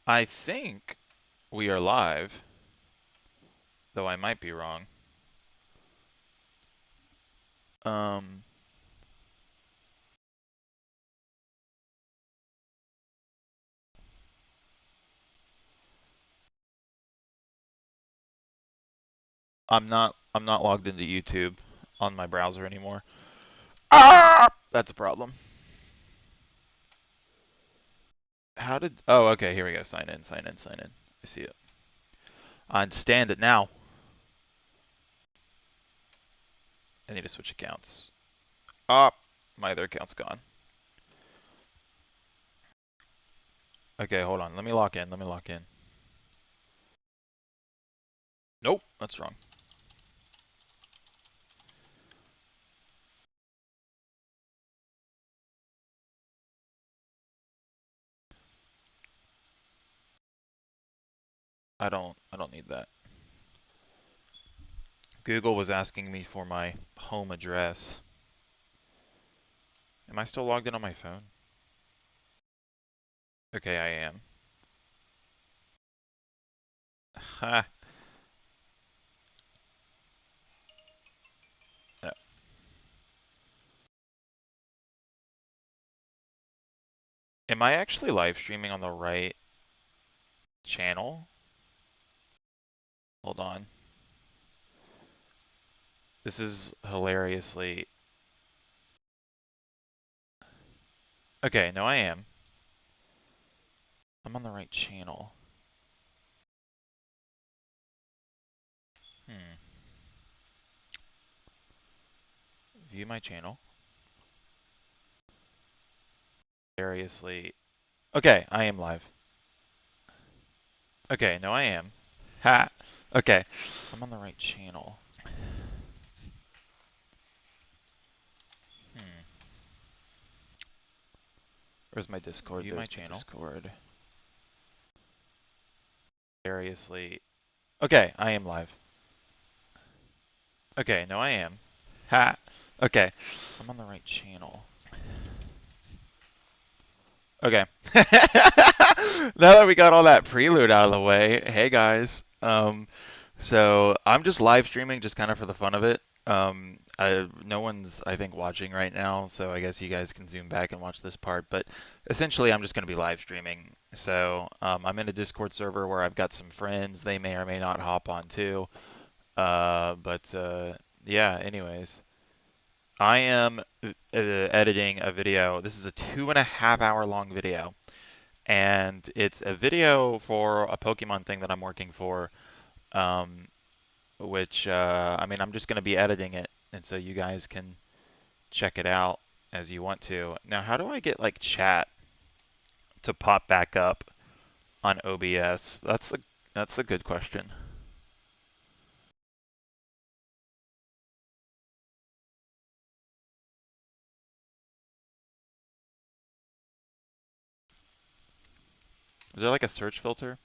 I think we are live, though I might be wrong. Um, I'm not logged into YouTube on my browser anymore. Ah! That's a problem. How did Oh, okay, here we go. Sign in, sign in, sign in. I see it. I understand it now. I need to switch accounts. Ah, my other account's gone. Okay, hold on. Let me lock in. Let me lock in. Nope, that's wrong. I don't need that. Google was asking me for my home address. Am I still logged in on my phone? Okay, I am. Ha. No. Am I actually live streaming on the right channel? Hold on. This is hilariously... Okay, no, I am. I'm on the right channel. Hmm. View my channel. Hilariously... Okay, I am live. Okay, no, I am. Ha! Okay. I'm on the right channel. Hmm. Where's my Discord? View my channel. Discord. Hilariously... Okay, I am live. Okay, no, I am. Ha! Okay. I'm on the right channel. Okay. Now that we got all that prelude out of the way, hey guys. So I'm just live streaming just kind of for the fun of it. No one's, I think, watching right now, so I guess you guys can zoom back and watch this part. But essentially, I'm just going to be live streaming. So I'm in a Discord server where I've got some friends. They may or may not hop on too. But yeah, anyways. I am editing a video. This is a 2.5 hour long video, and it's a video for a Pokemon thing that I'm working for. Um, which I mean, I'm just going to be editing it, and so you guys can check it out as you want to. Now, how do I get like chat to pop back up on OBS? That's the good question. Is there like a search filter?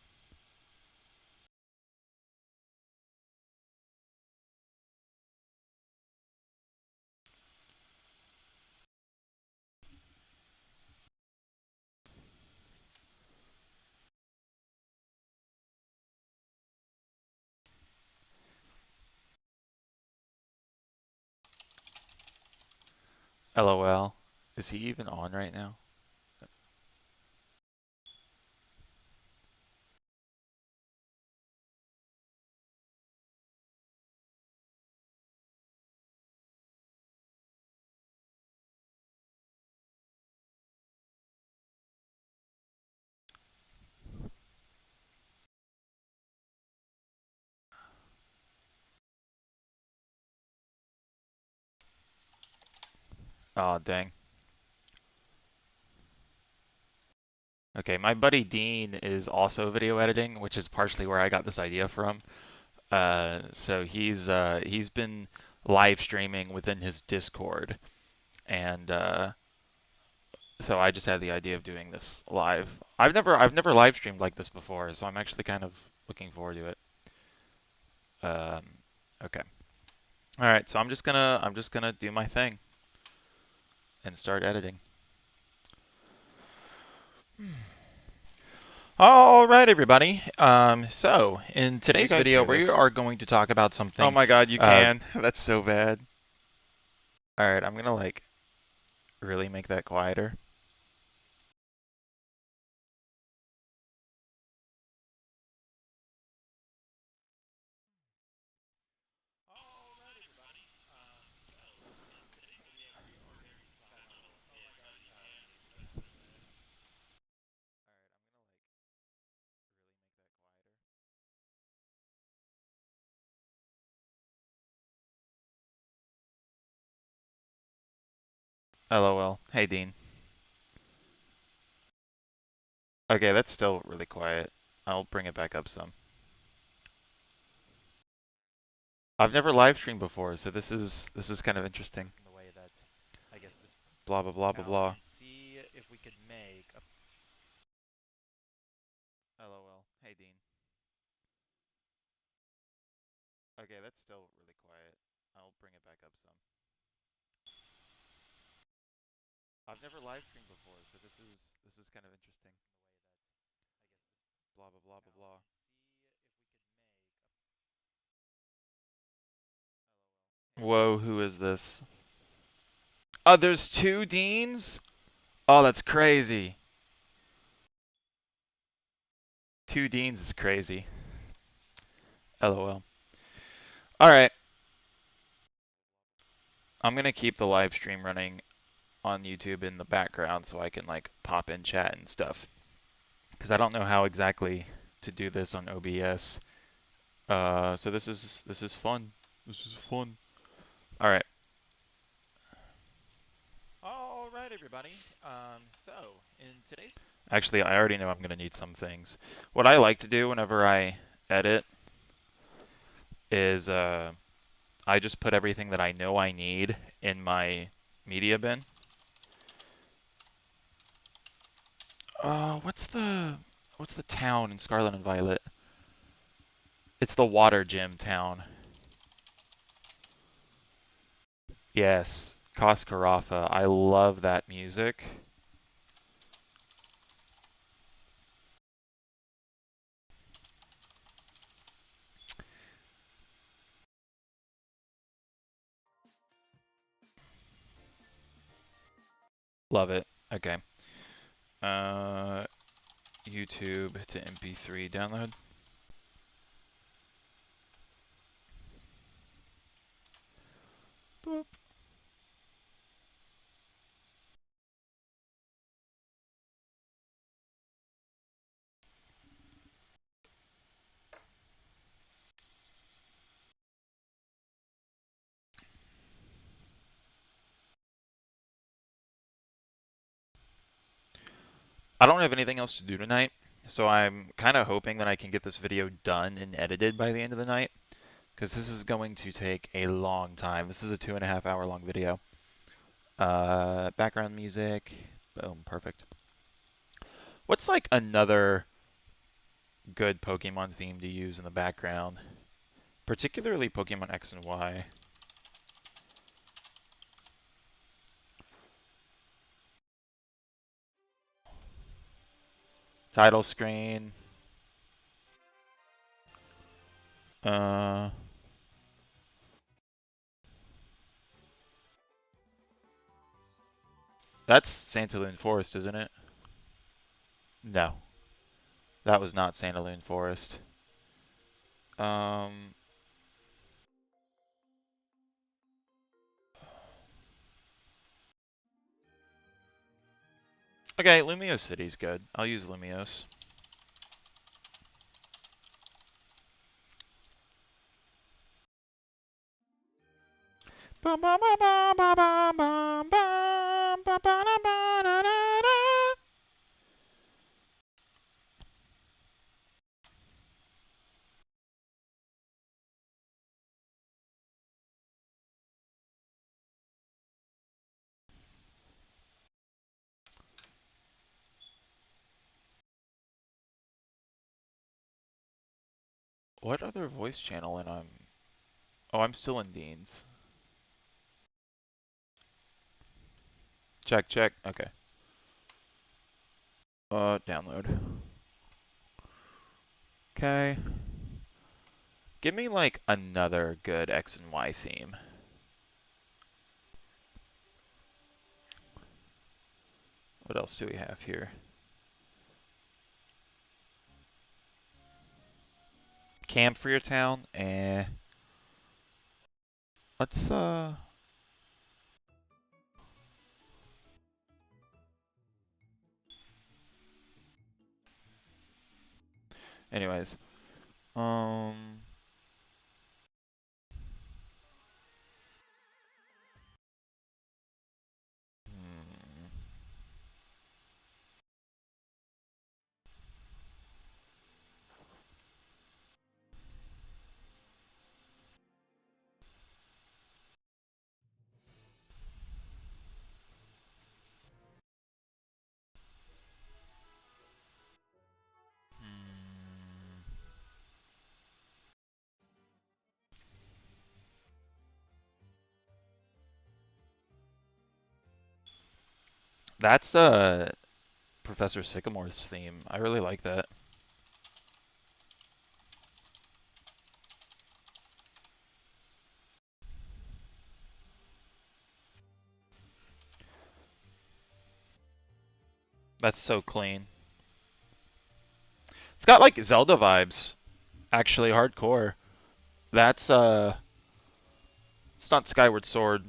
LOL. Is he even on right now? Oh, dang. Okay, my buddy Dean is also video editing, which is partially where I got this idea from. So he's been live streaming within his Discord, and so I just had the idea of doing this live. I've never live streamed like this before, so I'm actually kind of looking forward to it. Um, okay. All right, so I'm just gonna do my thing and start editing. All right, everybody. So in Can you today's guys video, hear we this? are going to talk about Oh something. my god, you Uh, can. That's so bad. all right, I'm gonna like really make that quieter. LOL. Hey, Dean. Okay, that's still really quiet. I'll bring it back up some. I've never live streamed before, so this is kind of interesting. The way that I guess this blah blah blah blah blah. And see if we could make a LOL. Hey, Dean. Okay, that's still really quiet. I'll bring it back up some. I've never live streamed before, so this is kind of interesting. The way that I guess this blah blah blah blah blah. Whoa, who is this? Oh, there's two deans? Oh, that's crazy. Two deans is crazy. LOL. All right, I'm gonna keep the live stream running on YouTube in the background so I can like pop in chat and stuff. Because I don't know how exactly to do this on OBS. So this is fun. This is fun. All right. All right, everybody. So in today's actually, I already know I'm gonna need some things. What I like to do whenever I edit is I just put everything that I know I need in my media bin. What's the town in Scarlet and Violet? It's the water gym town. Yes, Koskarafa. I love that music. Love it. Okay. Uh, YouTube to MP3 download. Boop. I don't have anything else to do tonight, so I'm kind of hoping that I can get this video done and edited by the end of the night, because this is going to take a long time. This is a 2.5 hour long video. Background music. Boom, perfect. What's like another good Pokemon theme to use in the background? Particularly Pokemon X and Y. Title screen. Uh, that's Santaloon Forest, isn't it? No, that was not Santaloon Forest. Um, okay, Lumiose City's good. I'll use Lumiose. Bum, bum, bum, bum, bum, bum, bum, bum, bum, bum, bum, da, da, da. What other voice channel and I'm... Oh, I'm still in Dean's. Check, check. Okay. Download. Okay. Give me like another good X and Y theme. What else do we have here? Camp for your town? Eh. Let's. Anyways. Um. hmm. Hmm. That's Professor Sycamore's theme. I really like that. That's so clean. It's got like Zelda vibes, actually hardcore. That's. It's not Skyward Sword.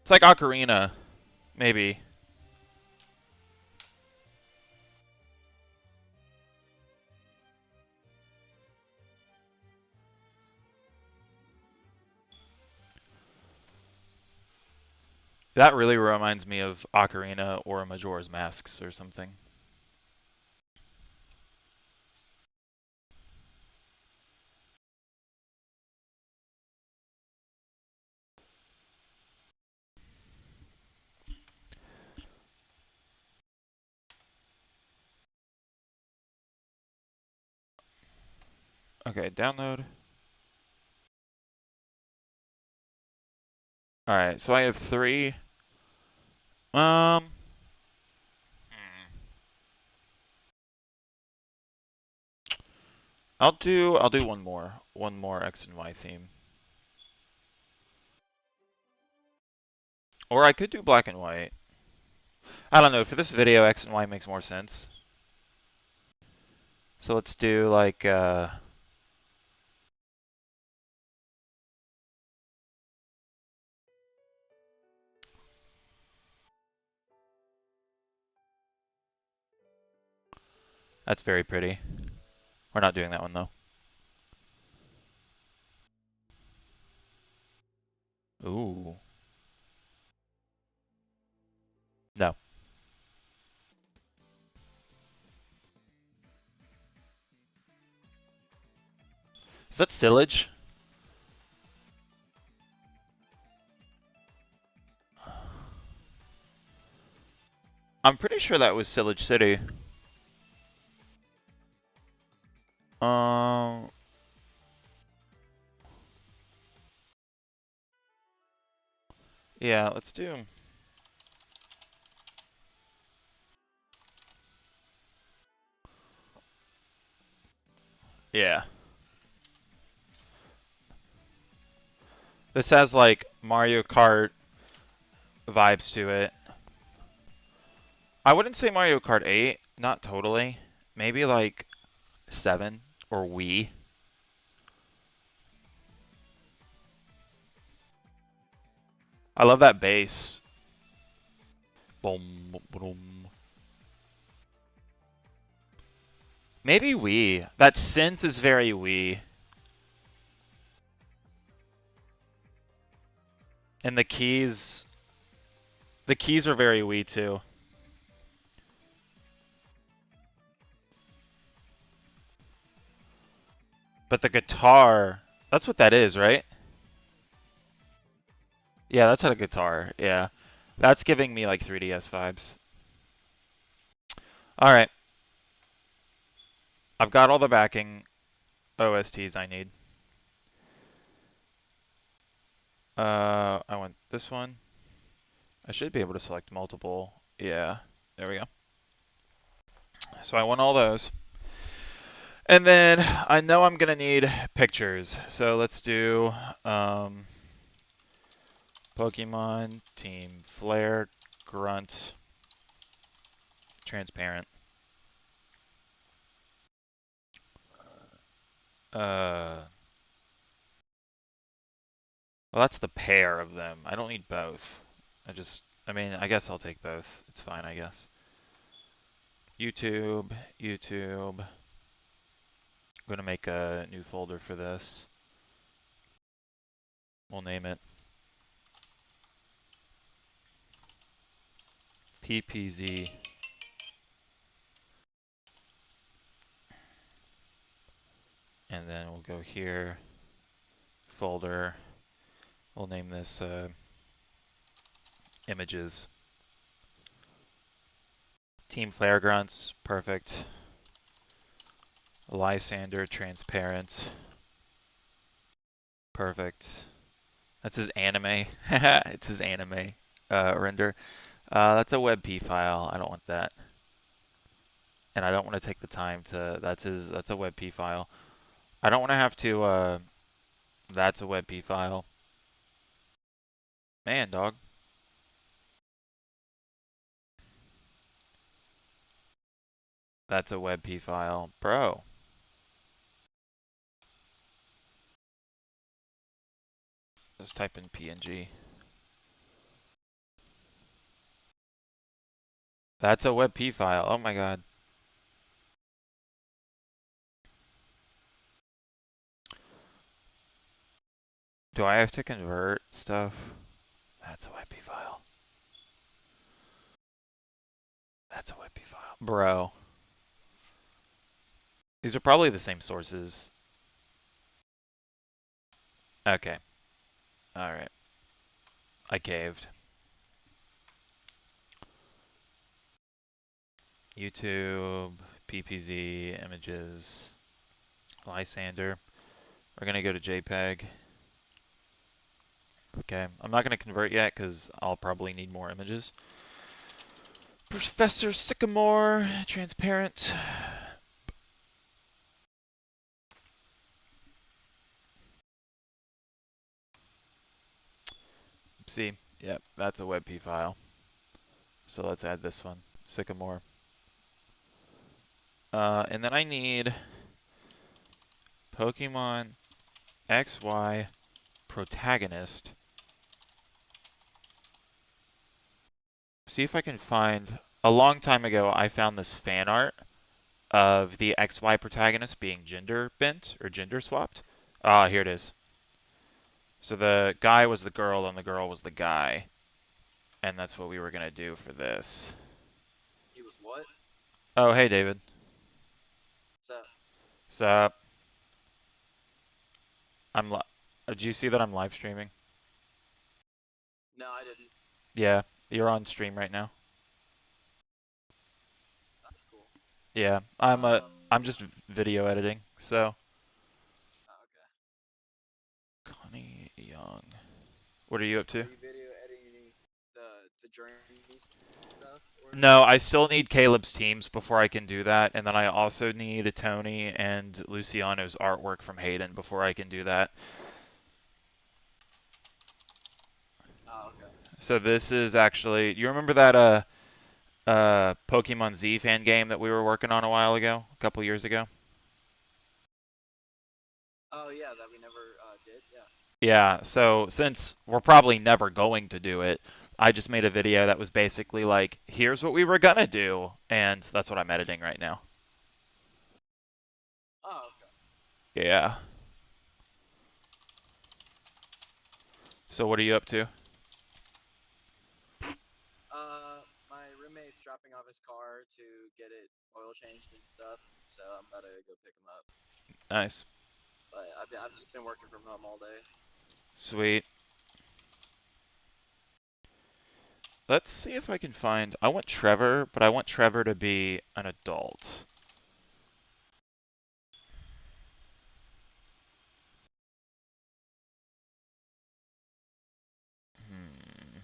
It's like Ocarina, maybe. That really reminds me of Ocarina or Majora's Masks or something. Okay, download. Alright, so I have three. Um, hmm. I'll do one more. One more X and Y theme. Or I could do black and white. I don't know, for this video X and Y makes more sense. So let's do like that's very pretty. We're not doing that one though. Ooh. No. Is that Sillage? I'm pretty sure that was Sillage City. Um, yeah, let's do. Yeah. This has like Mario Kart vibes to it. I wouldn't say Mario Kart 8, not totally. Maybe like 7 or Wii. I love that bass. Boom, boom. Maybe Wii. That synth is very Wii. And the keys are very Wii too. But the guitar, that's what that is, right? Yeah, that's a guitar. Yeah. That's giving me like 3DS vibes. All right. I've got all the backing OSTs I need. I want this one. I should be able to select multiple. Yeah. There we go. So I want all those. And then I know I'm gonna need pictures, so let's do um, Pokemon Team Flare Grunt Transparent. Well, that's the pair of them. I don't need both. I mean, I guess I'll take both. It's fine, I guess. YouTube, YouTube. I'm gonna make a new folder for this. We'll name it PPZ. And then we'll go here, folder. We'll name this images. Team Flare Grunts, perfect. Lysander, transparent, perfect. That's his anime. It's his anime render. That's a WebP file. I don't want that. And I don't want to take the time to, that's a WebP file. I don't want to have to, that's a WebP file. Man, dog. That's a WebP file. Bro. Just type in PNG. That's a WebP file. Oh my god. Do I have to convert stuff? That's a WebP file. That's a WebP file. Bro. These are probably the same sources. Okay. Alright. I caved. YouTube, PPZ, images, Lysander. We're gonna go to JPEG. Okay. I'm not gonna convert yet because I'll probably need more images. Professor Sycamore, transparent. See, yep, that's a WebP file. So let's add this one, Sycamore. And then I need Pokemon XY protagonist. See if I can find. A long time ago, I found this fan art of the XY protagonist being gender bent or gender swapped. Ah, here it is. So the guy was the girl and the girl was the guy. And that's what we were going to do for this. He was what? Oh, hey, David. So So, did you see that I'm live streaming? no, I didn't. Yeah, you're on stream right now. That's cool. Yeah, I'm just video editing. So, Oh, okay. Connie Young. What are you up Are to? you video editing the journey stuff or? No, I still need Caleb's teams before I can do that, and then I also need Tony and Luciano's artwork from Hayden before I can do that. Oh, okay. So this is actually, you remember that Pokemon Z fan game that we were working on a while ago, a couple years ago? Oh yeah, that we never did. Yeah. Yeah, so since we're probably never going to do it, I just made a video that was basically like, here's what we were gonna do, and that's what I'm editing right now. Oh, okay. Yeah. So what are you up to? My roommate's dropping off his car to get it oil changed and stuff, so I'm about to go pick him up. Nice. But I've just been working from home all day. Sweet. Let's see if I can find. I want Trevor, but I want Trevor to be an adult. Hmm.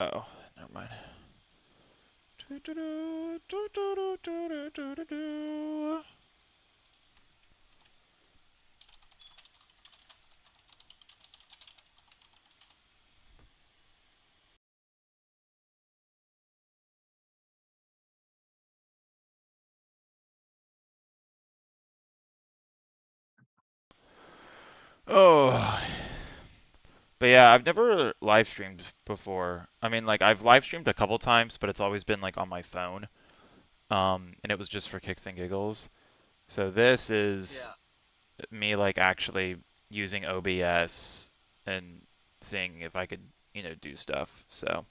Oh, never mind. Oh, but yeah, I've never live streamed before. I mean, like I've live streamed a couple times, but it's always been like on my phone. And it was just for kicks and giggles. So this is Yeah, me like actually using OBS and seeing if I could, do stuff. So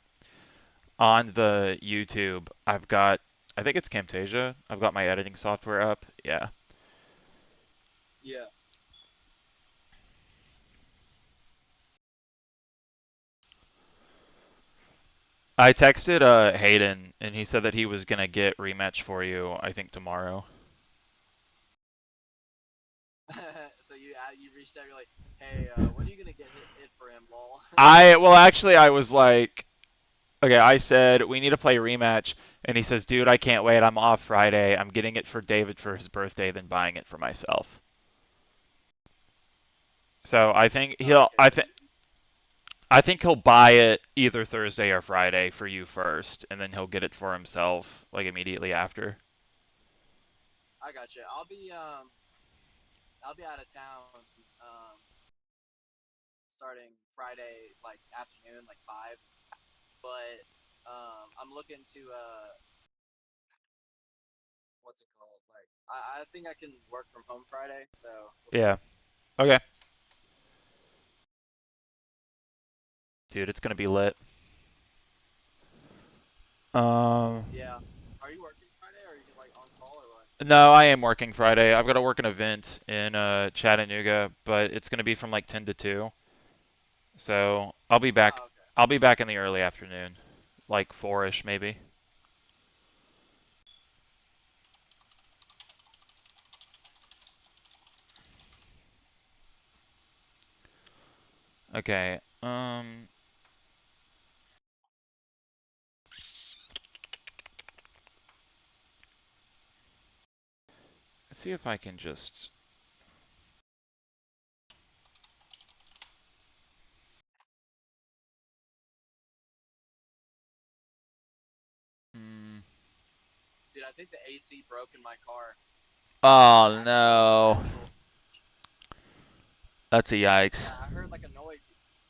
on the YouTube, I think it's Camtasia. I've got my editing software up. Yeah. yeah. I texted Hayden and he said that he was gonna get rematch for you, I think tomorrow. So you reached out, you're like, hey, when are you gonna get hit for him, lol? Well actually I was like, okay, I said we need to play rematch and he says, "Dude, I can't wait. I'm off Friday. I'm getting it for David for his birthday, then buying it for myself." So Oh, okay, so you, I think he'll buy it either Thursday or Friday for you first, and then he'll get it for himself like immediately after. I got you. I'll be out of town starting Friday like afternoon, like 5. But I'm looking to what's it called? Like I think I can work from home Friday, so we'll see. Yeah. Okay. Dude, it's gonna be lit. Um, Yeah. Are you working Friday, or are you like on call, or what? no, I am working Friday. I've got to work an event in Chattanooga, but it's gonna be from like 10 to 2. So I'll be back. Oh, okay. I'll be back in the early afternoon, like 4ish maybe. Okay. Let's see if I can just. Mm, Dude, I think the AC broke in my car. Like oh no, actual. that's a yikes. Yeah, I heard like a noise.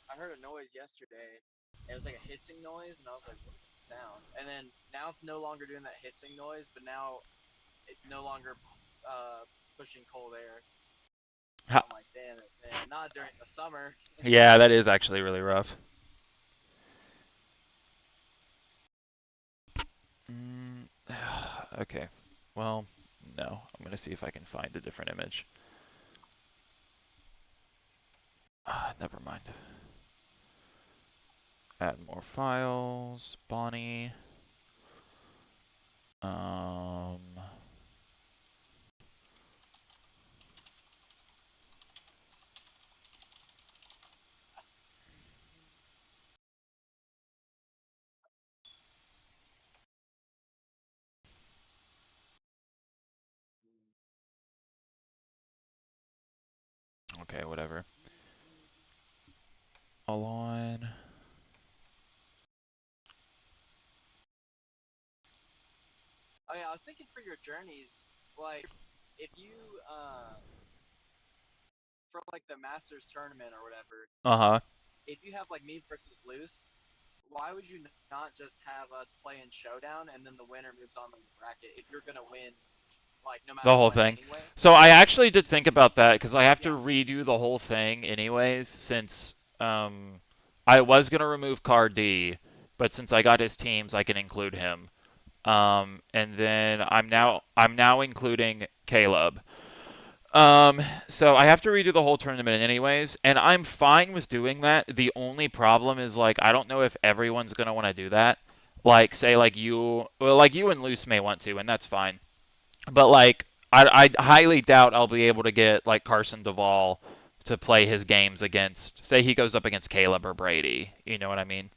I heard a noise yesterday. It was like a hissing noise, and I was like, "What is that sound?" And then now it's no longer doing that hissing noise, but now it's no longer pushing cold air. So Ha- I'm like, "Damn it, man! Not during the summer." yeah, that is actually really rough. Mm, okay. Well, no. I'm gonna see if I can find a different image. Never mind. Add more files. Bonnie. Um. Okay, whatever. Align. Oh yeah, I was thinking for your journeys, like if you for like the Masters tournament or whatever, Uh huh. if you have like me versus loose, why would you not just have us play in showdown and then the winner moves on to the bracket if you're gonna win like no The matter whole what thing. anyway? So I actually did think about that because I have to Yeah. redo the whole thing anyways, since I was gonna remove Car D, but since I got his teams, I can include him. And then Yeah. I'm now including Caleb. So I have to redo the whole tournament anyways, and I'm fine with doing that. The only problem is like I don't know if everyone's gonna want to do that. Like say like you, well like you and Luce may want to, and that's fine. But like I highly doubt I'll be able to get like Carson Duvall to play his games against. Say he goes up against Caleb or Brady. You know what I mean?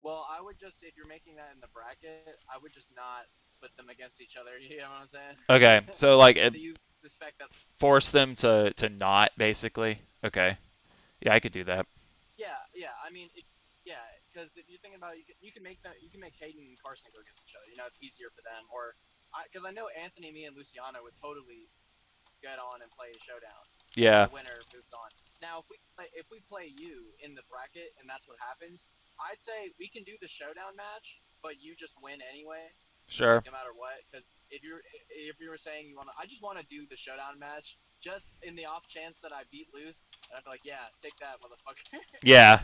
Well, I would just if you're making that in the bracket, I would just not put them against each other. You know what I'm saying? Okay, so like it So you suspect that's force them to not basically. Okay, yeah, I could do that. yeah, yeah. I mean, yeah, because if you're thinking about it, you can make that you can make Hayden and Carson go against each other. You know, it's easier for them. Or because I know Anthony, me, and Luciano would totally get on and play a showdown, and then Yeah, the winner moves on. Now, if we play you in the bracket and that's what happens, I'd say we can do the showdown match, but you just win anyway, like sure. no matter what. Because if you were saying you want to, I just want to do the showdown match just in the off chance that I beat Loose, and I'd be like, yeah, take that, motherfucker. Yeah,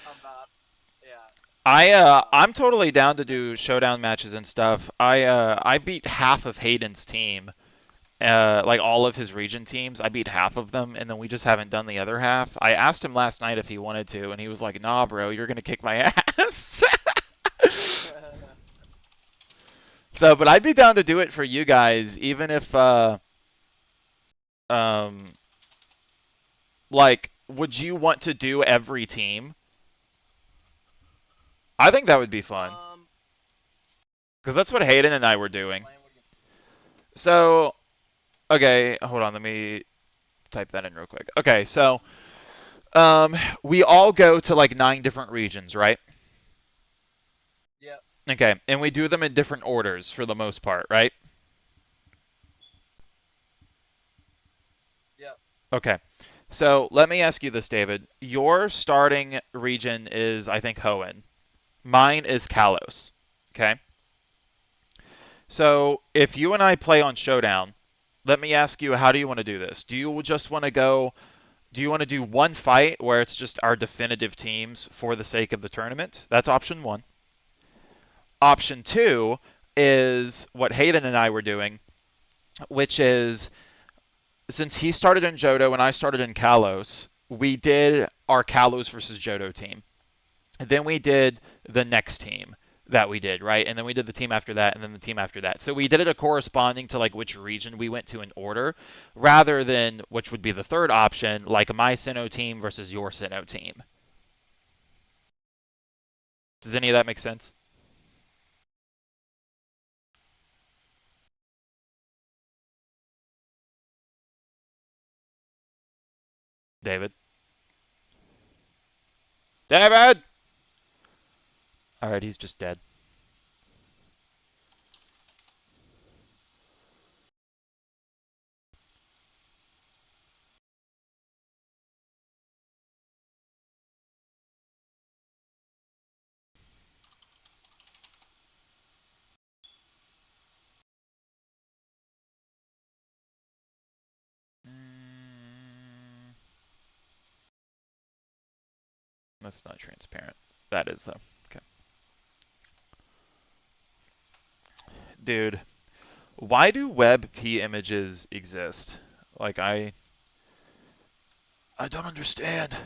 I'm about, yeah. I'm totally down to do showdown matches and stuff. I beat half of Hayden's team. Like all of his region teams, I beat half of them, and then we just haven't done the other half. I asked him last night if he wanted to, and he was like, "Nah, bro, you're gonna kick my ass." So, but I'd be down to do it for you guys, even if um like, would you want to do every team? I think that would be fun um, because that's what Hayden and I were doing. explain what you. So, okay, hold on, let me type that in real quick. Okay, so we all go to like 9 different regions, right? Yep, Okay, and we do them in different orders for the most part, right? yep, Okay. So let me ask you this, David. Your starting region is, I think, Hoenn. Mine is Kalos. Okay. So if you and I play on Showdown, let me ask you, how do you want to do this? Do you just want to go? Do you want to do one fight where it's just our definitive teams for the sake of the tournament? That's option one. Option two is what Hayden and I were doing, which is since he started in Johto and I started in Kalos, we did our Kalos versus Johto team. And then we did the next team that we did, right? And then we did the team after that, and then the team after that. So we did it a corresponding to like which region we went to in order, rather than which would be the third option, like my Sinnoh team versus your Sinnoh team. Does any of that make sense, David? David! All right, he's just dead. Mm, that's not transparent. That is though. Okay, dude. Why do WebP images exist? Like I don't understand.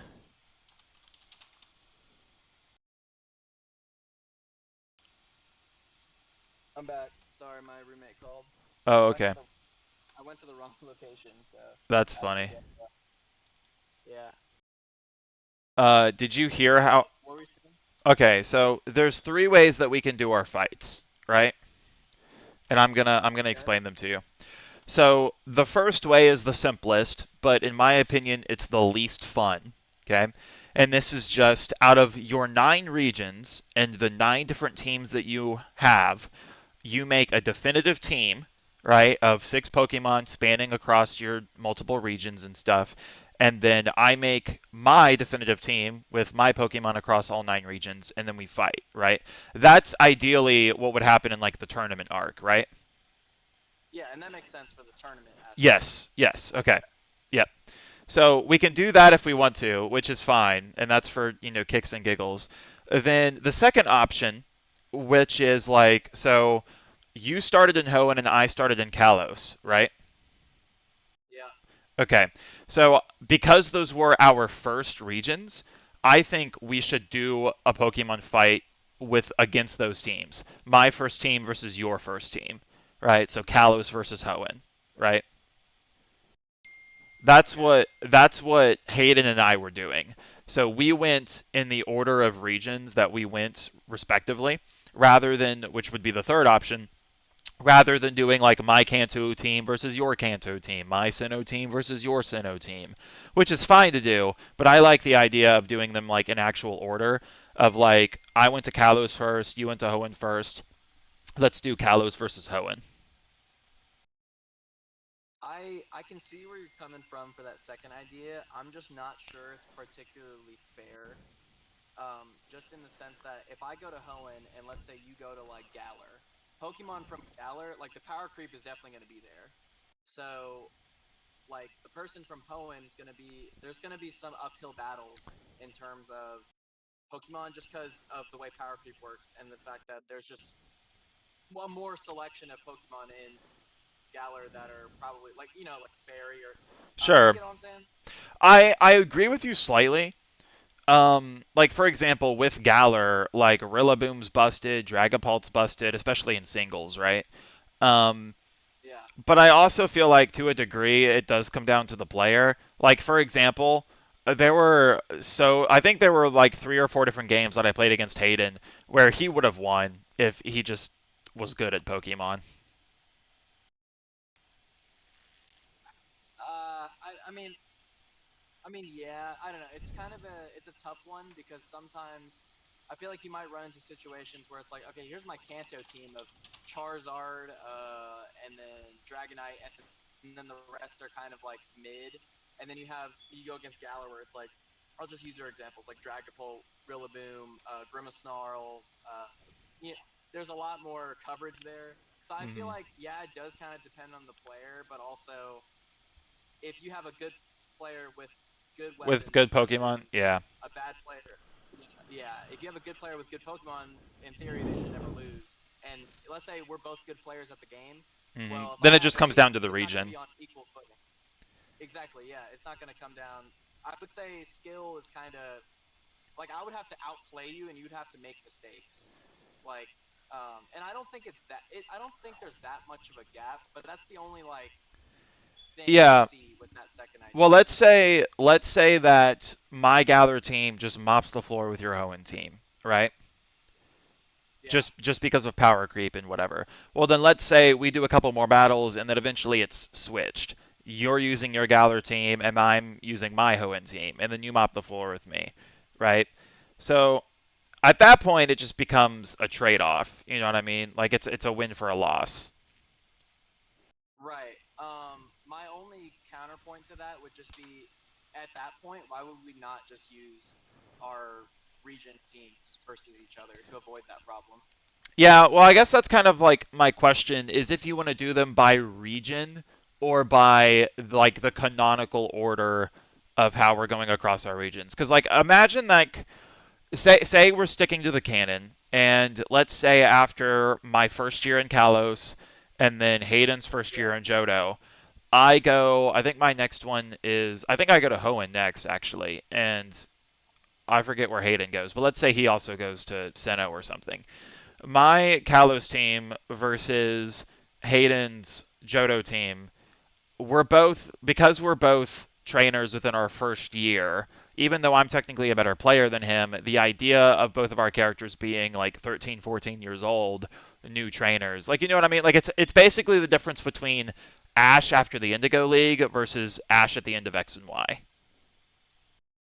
I'm back. Sorry, my roommate called. Oh, I went to okay. the I went to the wrong location, so That's I had to funny. get. Yeah. Did you So hear how? what were you saying? Okay, so there's 3 ways that we can do our fights, right? And I'm gonna Okay. explain them to you. So the first way is the simplest, but in my opinion, it's the least fun. Okay, and this is just out of your 9 regions and the 9 different teams that you have, you make a definitive team, right, of 6 Pokemon spanning across your multiple regions and stuff. And then I make my definitive team with my Pokemon across all 9 regions, and then we fight, right? That's ideally what would happen in like the tournament arc, right? Yeah, and that makes sense for the tournament aspect. Yes, yes, okay. Yep. So we can do that if we want to, which is fine, and that's for, kicks and giggles. Then the second option, which is like, so you started in Hoenn and I started in Kalos, right? Yeah. Okay. So because those were our first regions, I think we should do a Pokemon fight with against those teams. My first team versus your first team, right? So Kalos versus Hoenn, right? That's Okay. what Hayden and I were doing. So we went in the order of regions that we went respectively, rather than, which would be the third option, rather than doing like my Kanto team versus your Kanto team, my Sinnoh team versus your Sinnoh team, which is fine to do, but I like the idea of doing them like in actual order of like I went to Kalos first, you went to Hoenn first. Let's do Kalos versus Hoenn. I can see where you're coming from for that second idea. I'm just not sure it's particularly fair. Just in the sense that if I go to Hoenn and let's say you go to like Galar, Pokemon from Galar, like the power creep is definitely going to be there. So like the person from Hoenn is going to be there's going to be some uphill battles in terms of Pokemon just because of the way power creep works and the fact that there's just one more selection of Pokemon in Galar that are probably like like Fairy or you Sure. get what I'm saying? I agree with you slightly. Like for example, with Galar, like Rillaboom's busted, Dragapult's busted, especially in singles, right? Um, Yeah. but I also feel like to a degree it does come down to the player. Like for example, I think there were like 3 or 4 different games that I played against Hayden where he would have won if he just was good at Pokemon. I mean, yeah, I don't know. It's kind of it's a tough one because sometimes I feel like you might run into situations where it's like, okay, here's my Kanto team of Charizard, and then Dragonite, and then the rest are kind of like mid, and then you go against Galar where it's like, I'll just use your examples like Dragapult, Rillaboom, Grimmsnarl. You know, there's a lot more coverage there. So I feel Hmm. like yeah, it does kind of depend on the player, but also if you have a good player with good With weapons good Pokemon, versus yeah. a bad player, yeah, if you have a good player with good Pokemon, in theory they should never lose. And let's say we're both good players at the game. Well, if Then I it have just comes a, down to the it's not going to region. be on equal footing. Exactly, yeah, it's not going to come down. I would say skill is kind of like I would have to outplay you, and you'd have to make mistakes. Like, and I don't think it's that. I don't think there's that much of a gap, but that's the only like thing I Yeah. see with that second Well, idea. let's say that my Gather team just mops the floor with your Hoenn team, right? Yeah. Just because of power creep and whatever. Well, then let's say we do a couple more battles and then eventually it's switched. You're using your Galar team and I'm using my Hoenn team, and then you mop the floor with me, right? So at that point, it just becomes a trade-off. You know what I mean? Like it's a win for a loss. Right. My only counterpoint to that would just be at that point, why would we not just use our region teams versus each other to avoid that problem? Yeah, well, I guess that's kind of like my question is if you want to do them by region or by like the canonical order of how we're going across our regions. Because like imagine like say we're sticking to the canon, and let's say after my first year in Kalos and then Hayden's first year Yeah. in Johto, I think my next one is I think I go to Hoenn next actually, and I forget where Hayden goes, but let's say he also goes to Sinnoh or something. My Kalos team versus Hayden's Johto team, we're both trainers within our first year. Even though I'm technically a better player than him, the idea of both of our characters being like 13, 14 years old, new trainers, like you know what I mean? Like it's basically the difference between Ash after the Indigo League versus Ash at the end of X and Y.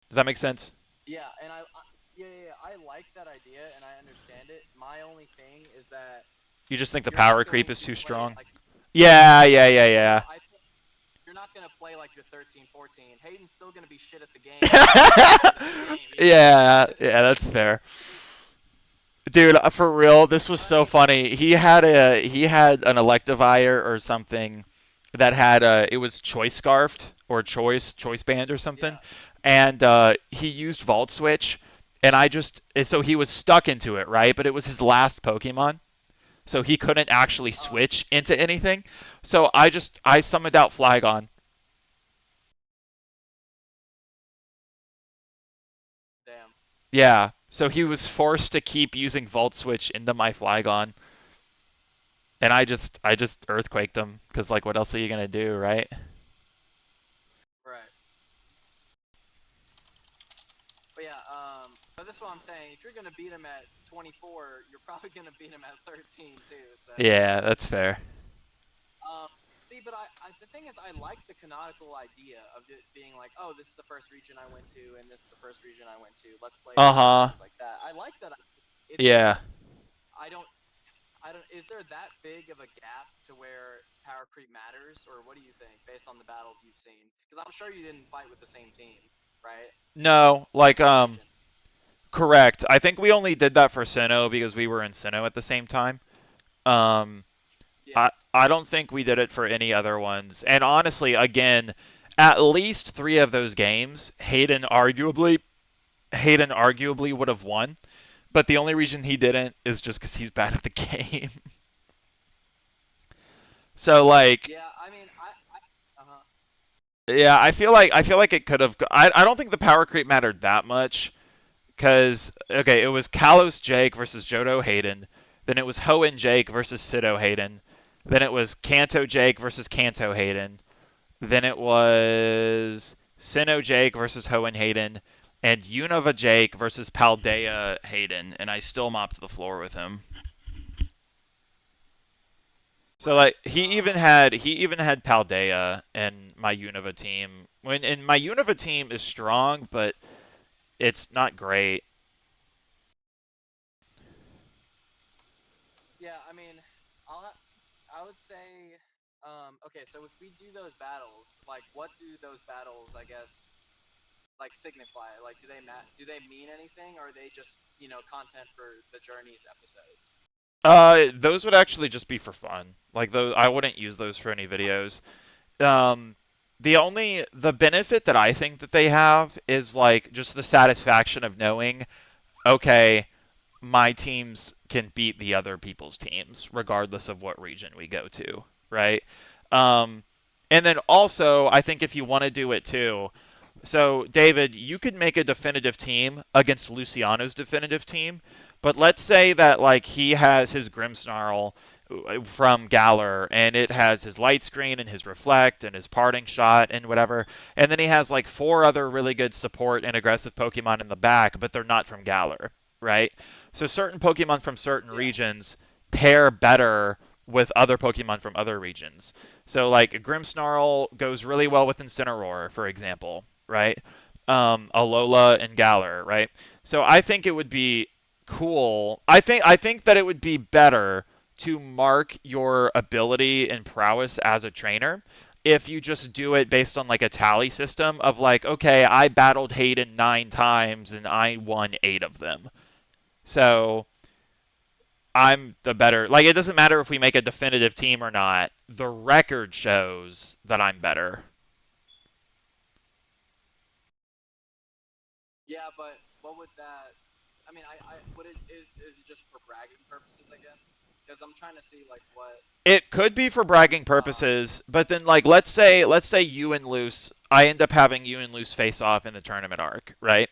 Does that make sense? Yeah, and yeah, I like that idea and I understand it. My only thing is that You just think the you're not power creep going is to too play strong? like Yeah, yeah, yeah, yeah, no, yeah. I think you're not going to play like you're 13, 14. Hayden's still going to be shit at the game just like you're good at the game, you know? Yeah, yeah, that's fair. Dude, for real, this was But I so mean, funny. He had an electivire or something that had it was choice scarfed or choice band or something, yeah. and he used Vault Switch, and so he was stuck into it, right? But it was his last Pokemon, so he couldn't actually Oh, so switch he couldn't into switch. anything. So I summoned out Flygon. Damn. Yeah, so he was forced to keep using Volt Switch into my Flygon, and I just earthquaked him because like what else are you gonna do, right? Right. that's what I'm saying. If you're gonna beat him at 24, you're probably gonna beat him at 13 too. So, Yeah, that's fair. um, see, but the thing is, I like the canonical idea of it being like, oh, this is the first region I went to, and this is the first region I went to. Let's play Uh again and huh. things like that. I like that. It's Yeah. just I don't. I don't. Is there that big of a gap to where power creep matters, or what do you think, based on the battles you've seen? Because I'm sure you didn't fight with the same team, right? No, Or the like same region. correct. I think we only did that for Sinnoh because we were in Sinnoh at the same time. Um, Yeah. I don't think we did it for any other ones. And honestly, again, at least three of those games, Hayden arguably would have won. But the only reason he didn't is just because he's bad at the game. So like, Yeah. I mean, uh huh. yeah, I feel like it could have. I don't think the power creep mattered that much because okay, it was Kalos Jake versus Johto Hayden, then it was Hoenn Jake versus Sido Hayden, then it was Kanto Jake versus Kanto Hayden, then it was Sinnoh Jake versus Hoenn Hayden, and Unova Jake versus Paldea Hayden, and I still mopped the floor with him. So Right. like he even had Paldea and my Unova team. And my Unova team is strong, but it's not great. Yeah. I mean, I would say, okay. So if we do those battles, like, what do those battles, I guess, like signify? Like, do they mean anything, or are they just content for the journeys episodes? Those would actually just be for fun. Like those, I wouldn't use those for any videos. Um, the benefit that I think that they have is like just the satisfaction of knowing, okay, my teams can beat the other people's teams regardless of what region we go to, right? Um, and then also, I think if you want to do it too, so David, you could make a definitive team against Luciano's definitive team, but let's say that like he has his Grimmsnarl from Galar, and it has his light screen and his reflect and his parting shot and whatever, and then he has like four other really good support and aggressive Pokemon in the back, but they're not from Galar, right? So certain Pokemon from certain Yeah. regions pair better with other Pokemon from other regions. So like Grimmsnarl goes really well with Incineroar, for example, right? Alola and Galar, right? So I think it would be cool. I think that it would be better to mark your ability and prowess as a trainer if you just do it based on like a tally system of like, okay, I battled Hayden 9 times and I won 8 of them. So I'm the better. Like, it doesn't matter if we make a definitive team or not. The record shows that I'm better. Yeah, but what would that? I mean, I would it is it just for bragging purposes? I guess because I'm trying to see like what. It could be for bragging Um. purposes, but then like let's say you and Luce, I end up having you and Luce face off in the tournament arc, right?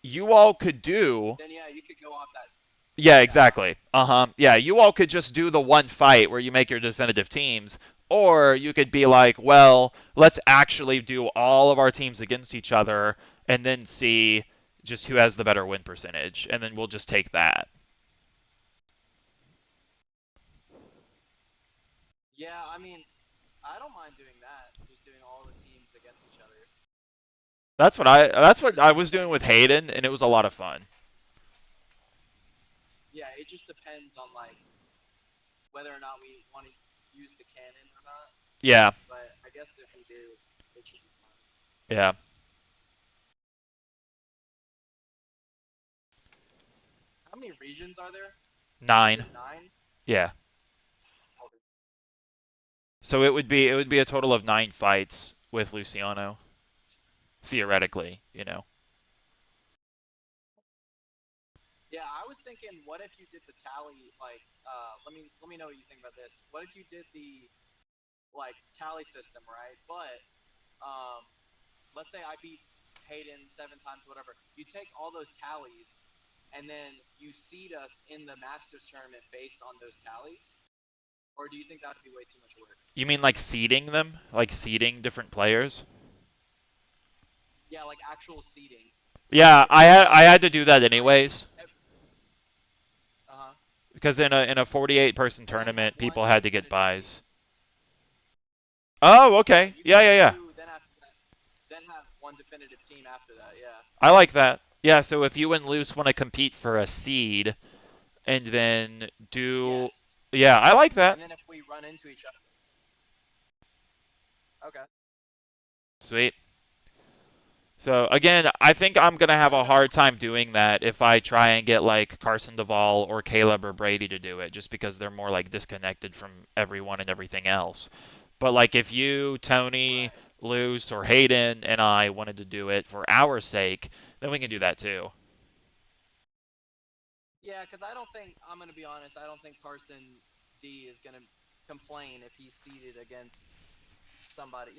You all could do. Then yeah, you could go off that. Yeah, Yeah. exactly. Uh-huh. Yeah, you all could just do the one fight where you make your definitive teams, or you could be like, well, let's actually do all of our teams against each other and then see just who has the better win percentage, and then we'll just take that. Yeah. I mean, I don't mind doing that. Just doing all the teams against each other. That's what I It was doing with depends on. Hayden, and it was a lot of fun. Yeah, it just depends on like whether or not we want to use the cannon or not. Yeah, But I guess if we do, it should be fun. yeah. How many regions are there? You 9. said nine. Yeah. Okay. So it would be a total of 9 fights with Luciano, theoretically. Yeah, I was thinking, what if you did the tally? Like, let me know what you think about this. What if you did the like tally system, right? But um, let's say I beat Hayden 7 times, whatever. You take all those tallies, and then you seed us in the Masters tournament based on those tallies, or do you think that'd be way too much work? You mean like seeding them? Like seeding different players? Yeah, like actual seeding. So Yeah, if you I win had to do that three, anyways uh-huh, because in a 48 person and then have tournament, one people had to get definitive team. buys. Oh, Yeah, okay. you can Yeah, do yeah, yeah. two. Then after that, then have one definitive team after that. Yeah. I like that. Yeah, so if you and Luce want to compete for a seed and then do Yes. yeah, I like that. And then if we run into each other, okay. Sweet. So again, I think I'm gonna have I a don't know. hard time doing that if I try and get like Carson Duvall or Caleb or Brady to do it, just because they're more like disconnected from everyone and everything else. But like if you, Tony, Right. Luce, or Hayden and I wanted to do it for our sake, then we can do that too. Yeah, because I don't think I'm gonna be honest. I don't think Carson D is gonna complain if he's seated against somebody.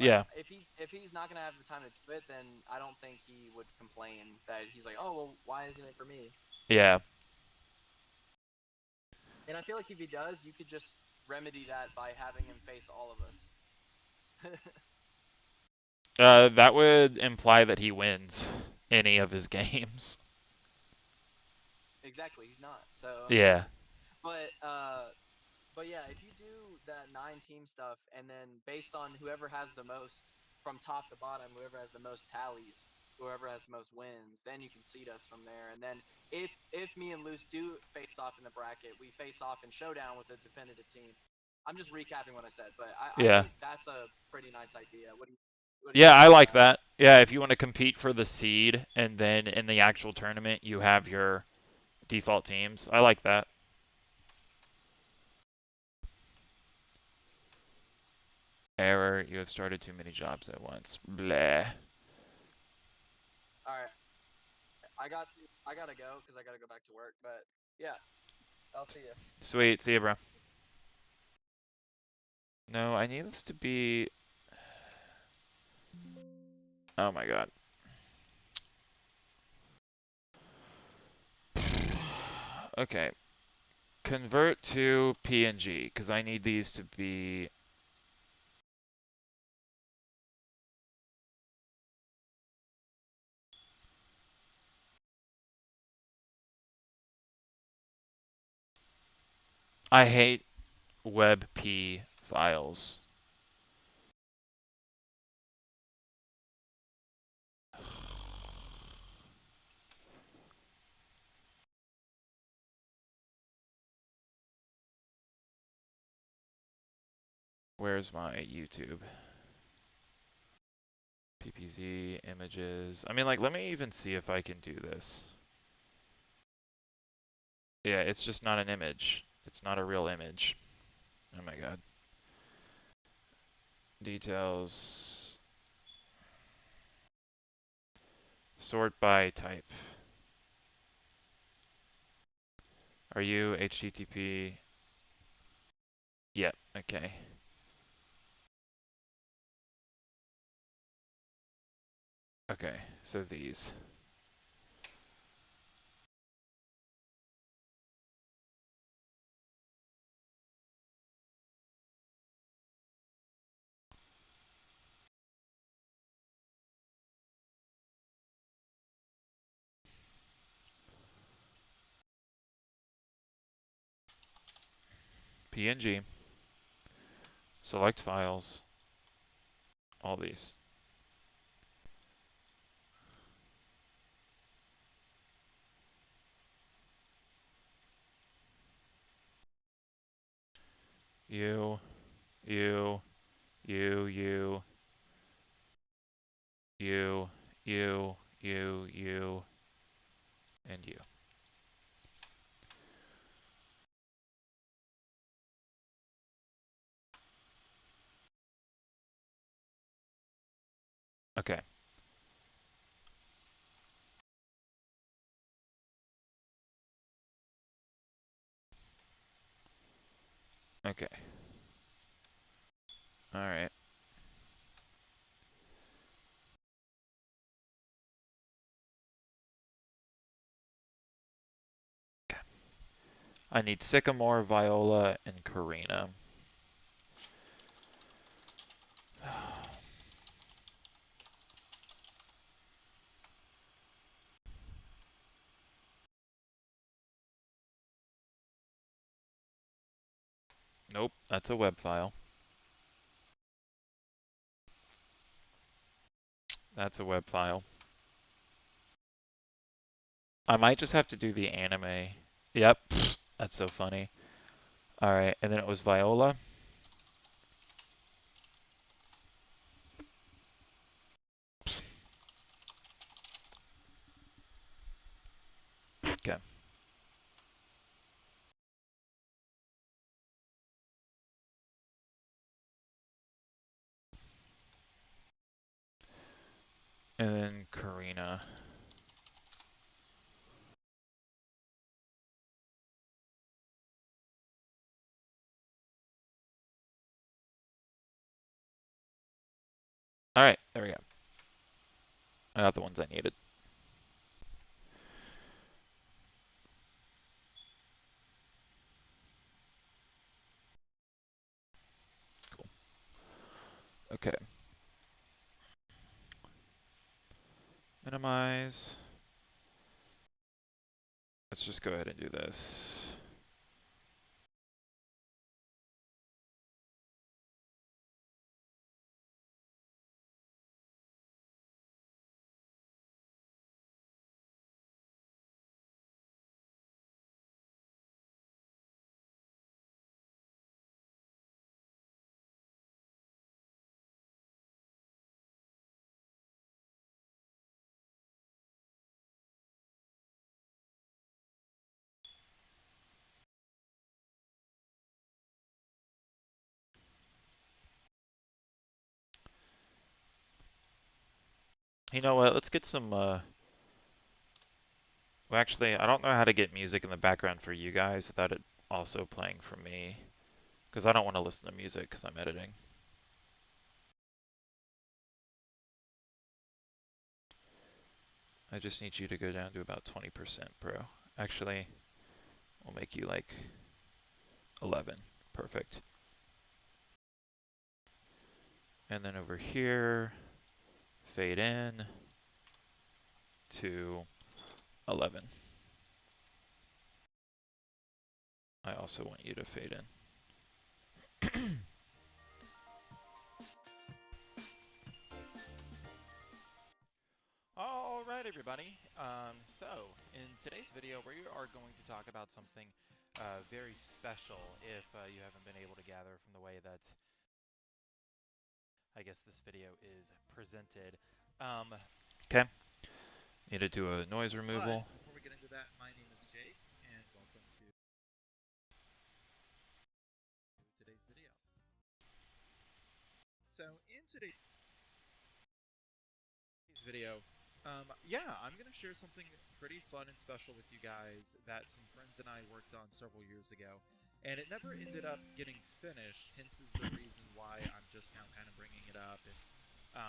Like Yeah, if he's not gonna have the time to do it, then I don't think he would complain that he's like, oh well, why isn't it for me? yeah. And I feel like if he does, you could just remedy that by having him face all of us. That would imply that he wins any of his games. Exactly, he's not. So, Yeah, but uh, but yeah, if you do that 9 team stuff, and then based on whoever has the most from top to bottom, whoever has the most tallies, whoever has the most wins, then you can seed us from there. And then if me and Luce do face off in the bracket, we face off in showdown with a definitive team. I'm just recapping what I said, but I yeah. think that's a pretty nice idea. What do you Yeah, think I about like that? that. Yeah, if you want to compete for the seed and then in the actual tournament you have your default teams, I like that. Error, you have started too many jobs at once. Bleh. All right, I gotta go because I gotta go back to work. But yeah, I'll see you. Sweet, see you, bro. No, I need this to be. Oh my god. Okay, convert to PNG because I need these to be. I hate WebP files. Where's my YouTube? PPZ images. I mean, like, let me even see if I can do this. Yeah, it's just not an image. It's not a real image. Oh my god. Details. Sort by type. Are you HTTP? Yep, okay. Okay, so these. PNG. Select files. All these. You, you, you, you, you, and you. Okay, okay. Alright. I need Sycamore, Viola, and Karina. Nope, that's a web file. That's a web file. I might just have to do the anime. Yep, that's so funny. All right, and then it was Viola. Okay. And then Karina. All right, there we go. I got the ones I needed. Cool. Okay. Minimize. Let's just go ahead and do this. You know what? Let's get some. Well, actually, I don't know how to get music in the background for you guys without it also playing for me, because I don't want to listen to music because I'm editing. I just need you to go down to about 20%, bro. Actually, we'll make you like 11. Perfect. And then over here, fade in to 11. I also want you to fade in. All right, everybody. So, in today's video, we are going to talk about something very special if you haven't been able to gather from the way that I guess this video is presented. Okay, need to do a noise removal. But before we get into that, my name is Jake, and welcome to today's video. So, in today's video, yeah, I'm going to share something pretty fun and special with you guys that some friends and I worked on several years ago. And it never ended up getting finished, hence is the reason why I'm just now kind of bringing it up. And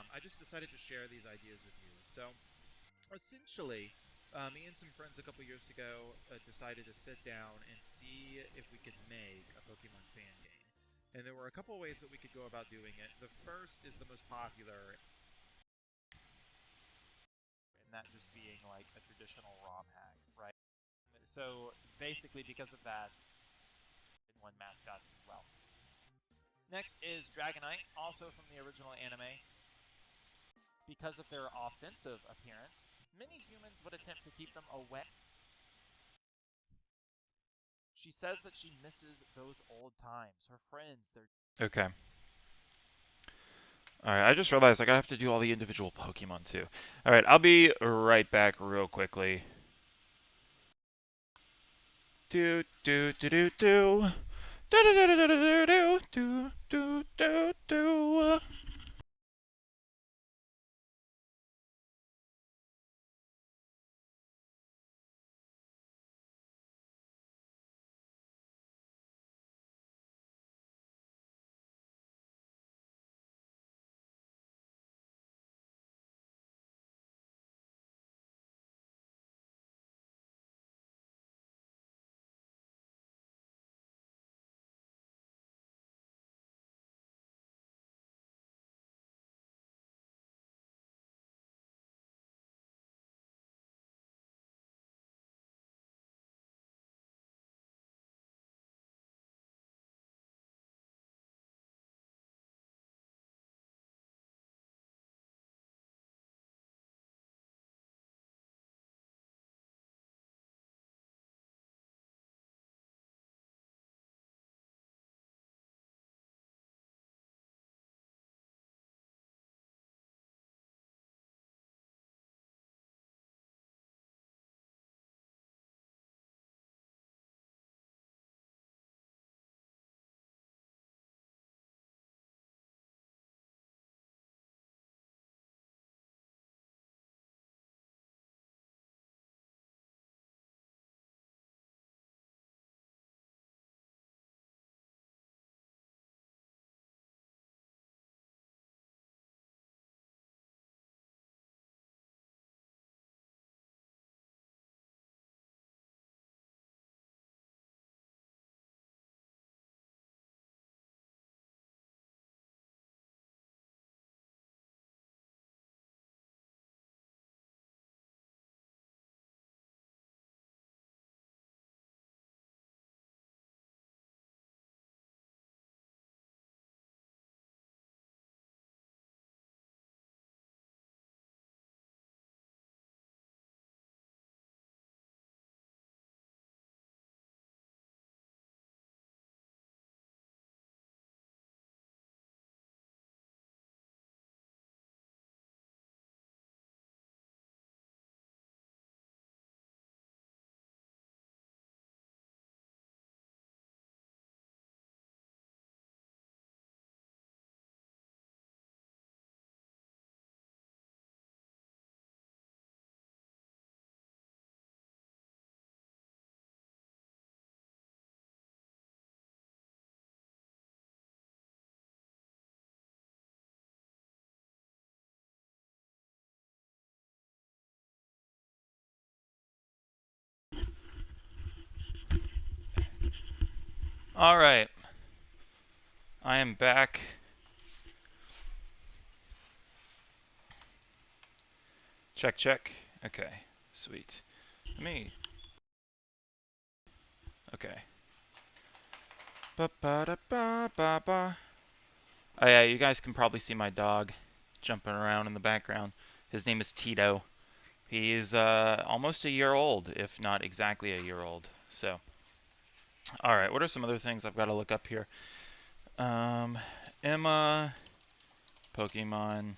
I just decided to share these ideas with you. So, essentially, me and some friends a couple years ago decided to sit down and see if we could make a Pokemon fan game. And there were a couple ways that we could go about doing it. The first is the most popular, and that just being like a traditional ROM hack, right? So basically, because of that, in one mascots as well. Next is Dragonite, also from the original anime. Because of their offensive appearance, many humans would attempt to keep them away. She says that she misses those old times, her friends, their. Okay. Alright, I just realized I gotta have to do all the individual Pokemon too. Alright, I'll be right back real quickly. Do do do do do. Do do do do do do do do do do. All right, I am back. Check, check. Okay, sweet. Let me. Okay. Ba ba da ba ba ba. Oh yeah, you guys can probably see my dog jumping around in the background. His name is Tito. He's almost a year old, if not exactly a year old. So, all right. What are some other things I've got to look up here? Um, Emma, Pokemon.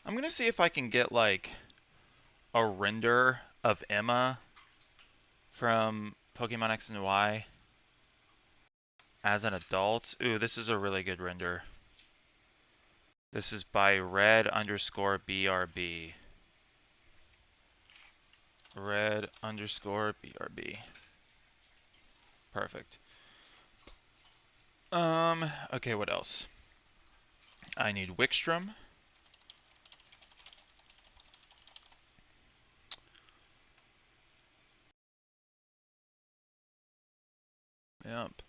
I'm gonna see if I can get like a render of Emma from Pokemon X and Y as an adult. Ooh, this is a really good render. This is by red underscore BRB. Red underscore BRB. Perfect. Okay, what else? I need Wickstrom. Yep.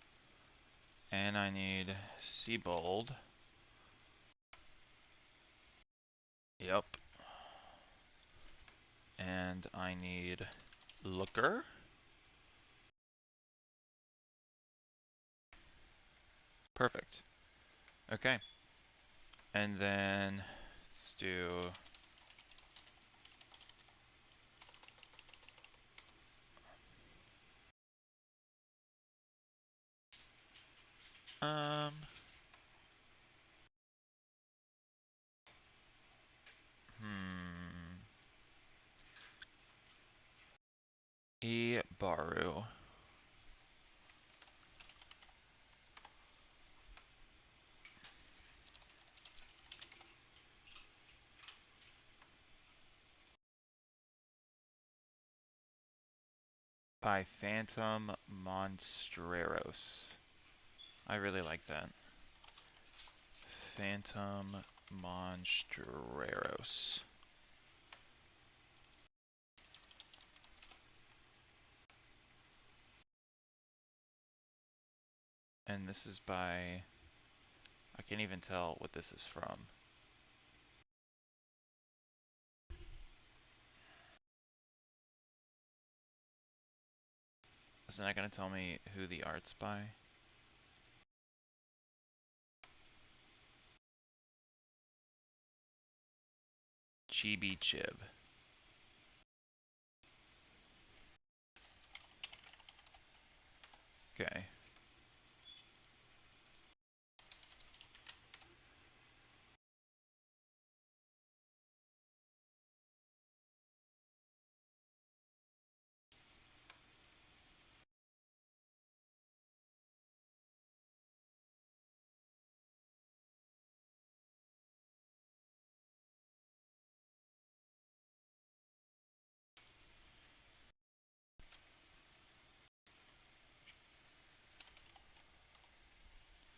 And I need Seabold. Yep. And I need Looker. Perfect. Okay. And then let's do um hmm Baru by Phantom Monstreros. I really like that. Phantom Monstreros. And this is by, I can't even tell what this is from. Is it not going to tell me who the art's by? Chibi Chib. Okay.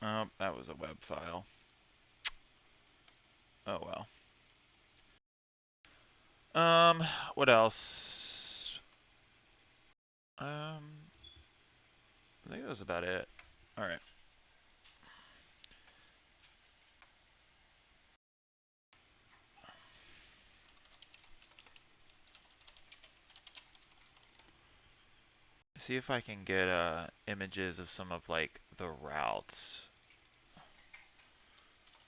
Oh, that was a web file. Oh well. Um, what else? I think that was about it. All right. See if I can get images of some of like the routes.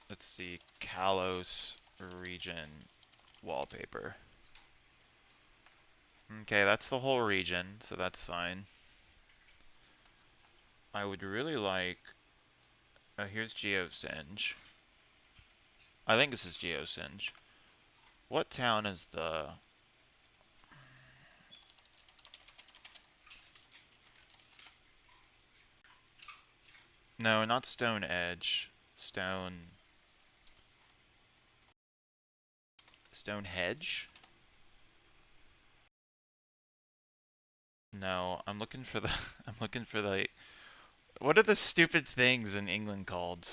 Let's see, Kalos region wallpaper. Okay, that's the whole region, so that's fine. I would really like. Here's Geosinge. I think this is Geosinge. What town is the? No, not Stone Edge. Stonehenge? No, I'm looking for the. I'm looking for the. What are the stupid things in England called?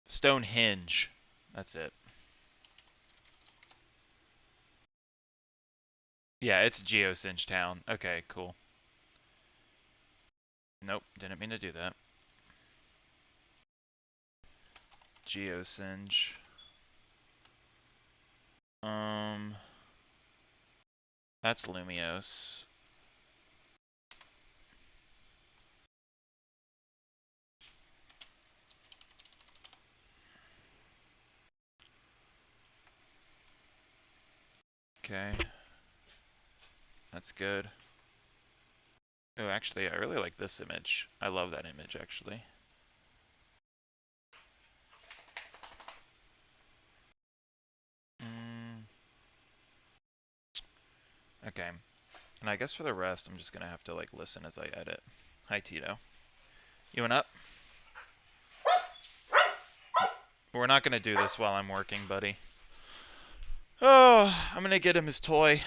Stonehenge. That's it. Yeah, it's Geosinge Town. Okay, cool. Nope, didn't mean to do that. Geosinge. Um, that's Lumios. Okay, that's good. Oh, actually, I really like this image. I love that image, actually. Mm, okay. And I guess for the rest, I'm just gonna have to like listen as I edit. Hi, Tito. You went up? We're not gonna do this while I'm working, buddy. Oh, I'm gonna get him his toy.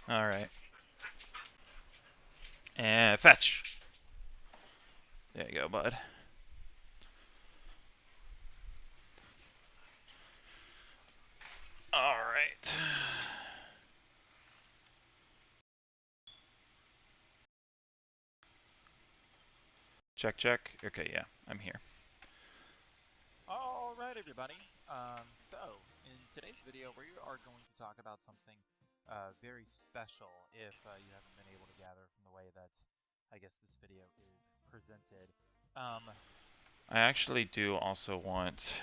All right. And fetch. There you go, bud. All right. Check, check. Okay, yeah, I'm here. All right, everybody. In today's video, we are going to talk about something very special. If you haven't been able to gather from the way that I guess this video is presented, um, I actually do also want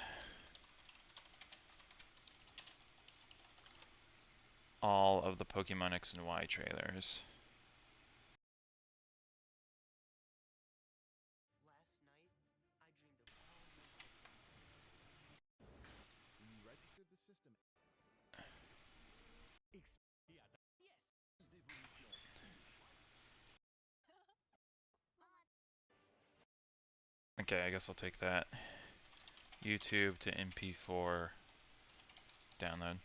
all of the Pokemon X and Y trailers. Okay, I guess I'll take that. YouTube to MP4 download.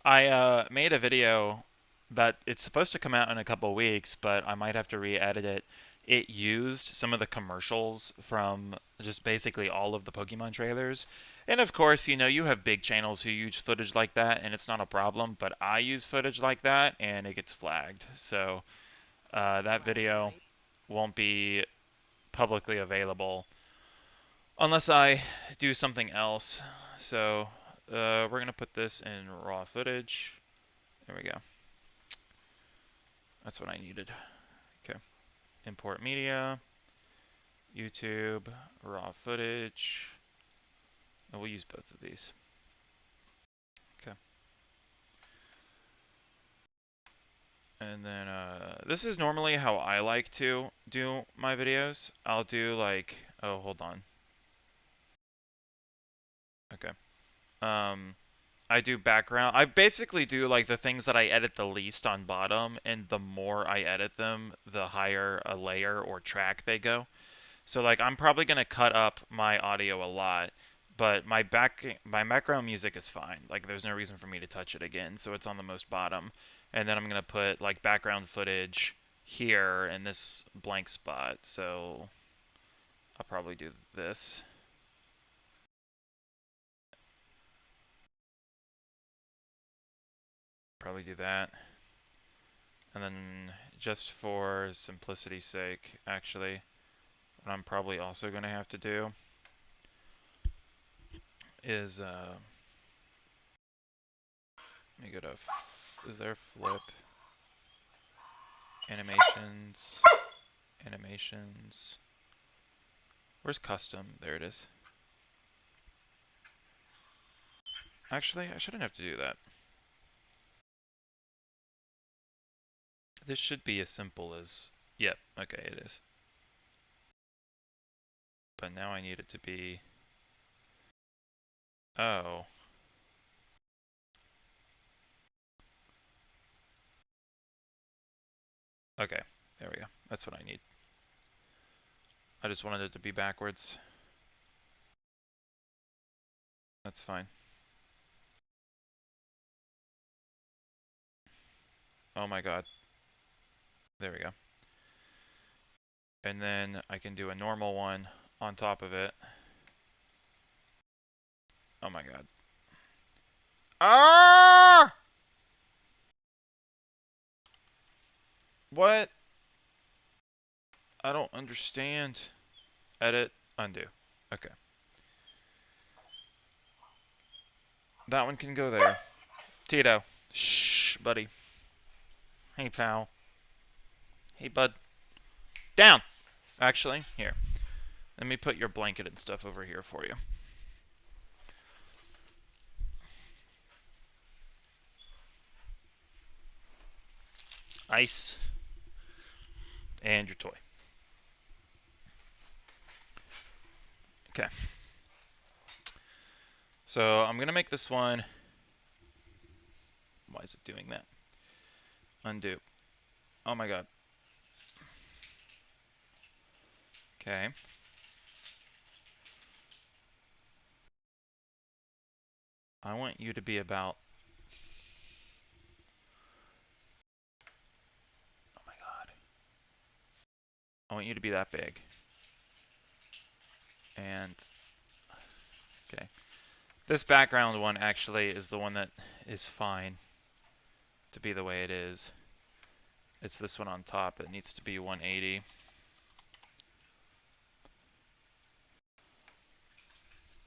I made a video that it's supposed to come out in a couple weeks, but I might have to re-edit it. It used some of the commercials from just basically all of the Pokemon trailers. And of course, you know, you have big channels who use footage like that, and it's not a problem, but I use footage like that, and it gets flagged. So that video won't be publicly available unless I do something else. So we're going to put this in raw footage. There we go. That's what I needed. Okay. Import media, YouTube, raw footage. And we'll use both of these. Okay. And then this is normally how I like to do my videos. I'll do like, oh, hold on. Okay. Um, I do background. I basically do like the things that I edit the least on bottom, and the more I edit them, the higher a layer or track they go. So like I'm probably gonna cut up my audio a lot, but my background music is fine. Like there's no reason for me to touch it again, so it's on the most bottom. And then I'm gonna put like background footage here in this blank spot. So I'll probably do this. Probably do that. And then just for simplicity's sake, actually, what I'm probably also gonna have to do is let me go to is there flip animations animations. Where's custom? There it is. Actually, I shouldn't have to do that. This should be as simple as, yep, okay, it is. But now I need it to be, oh, Okay, there we go. That's what I need. I just wanted it to be backwards. That's fine. Oh my god. There we go. And then I can do a normal one on top of it. Oh my god. Ah! What? I don't understand. Edit, undo. Okay. That one can go there. Tito. Shh, buddy. Hey, pal. Hey, bud. Down! Actually, here. Let me put your blanket and stuff over here for you. Ice. And your toy. Okay. So I'm going to make this one. Why is it doing that? Undo. Oh my god. Okay. I want you to be about. Oh my god. I want you to be that big. And. Okay. This background one actually is the one that is fine to be the way it is. It's this one on top that needs to be 180.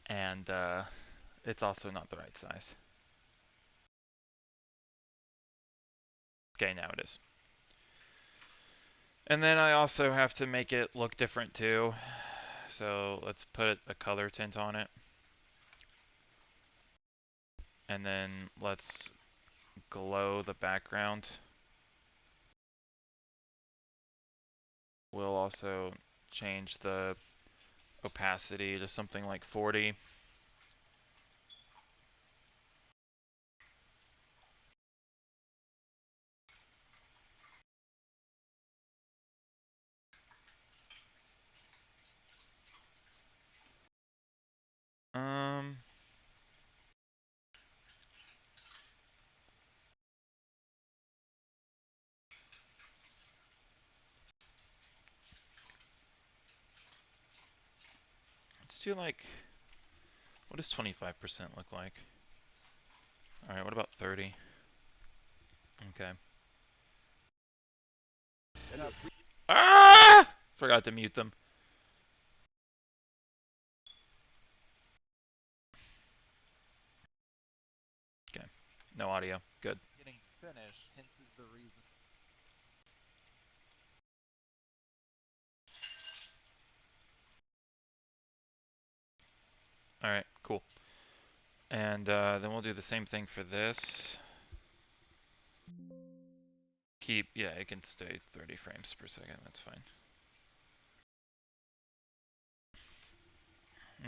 And it's also not the right size. Okay, now it is. And then I also have to make it look different too. So let's put a color tint on it. And then let's glow the background. We'll also change the opacity to something like 40. Um, let's do like, what does 25% look like? Alright, what about 30? Okay. Ah! Forgot to mute them. Okay. No audio. Good. Getting finished, hence is the reason. Alright, cool. And then we'll do the same thing for this. Yeah, it can stay 30 frames per second. That's fine.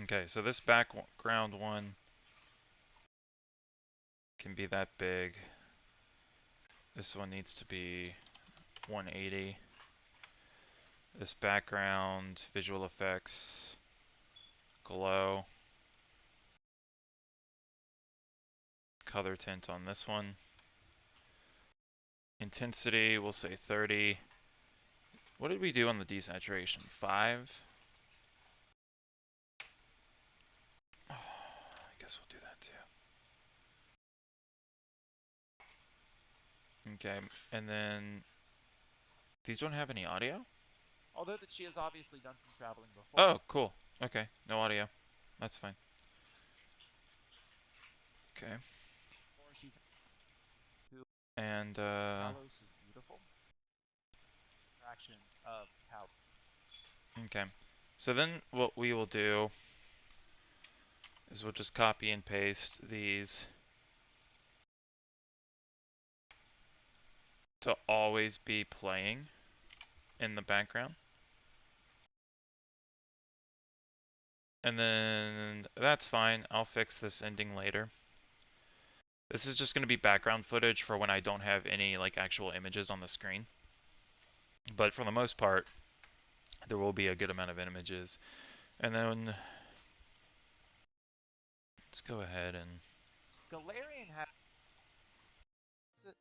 Okay, so this background one can be that big. This one needs to be 180. This background, visual effects, glow, color tint on this one. Intensity, we'll say 30. What did we do on the desaturation? 5? Oh, I guess we'll do that too. Okay, and then these don't have any audio? Although that she has obviously done some traveling before. Oh, cool. Okay, no audio. That's fine. Okay. Or she's who And Talos is beautiful. Fractions of Talos. okay. So then what we will do is we'll just copy and paste these to always be playing in the background. And then that's fine. I'll fix this ending later. This is just going to be background footage for when I don't have any like actual images on the screen. But for the most part, there will be a good amount of images. And then let's go ahead and Galarian has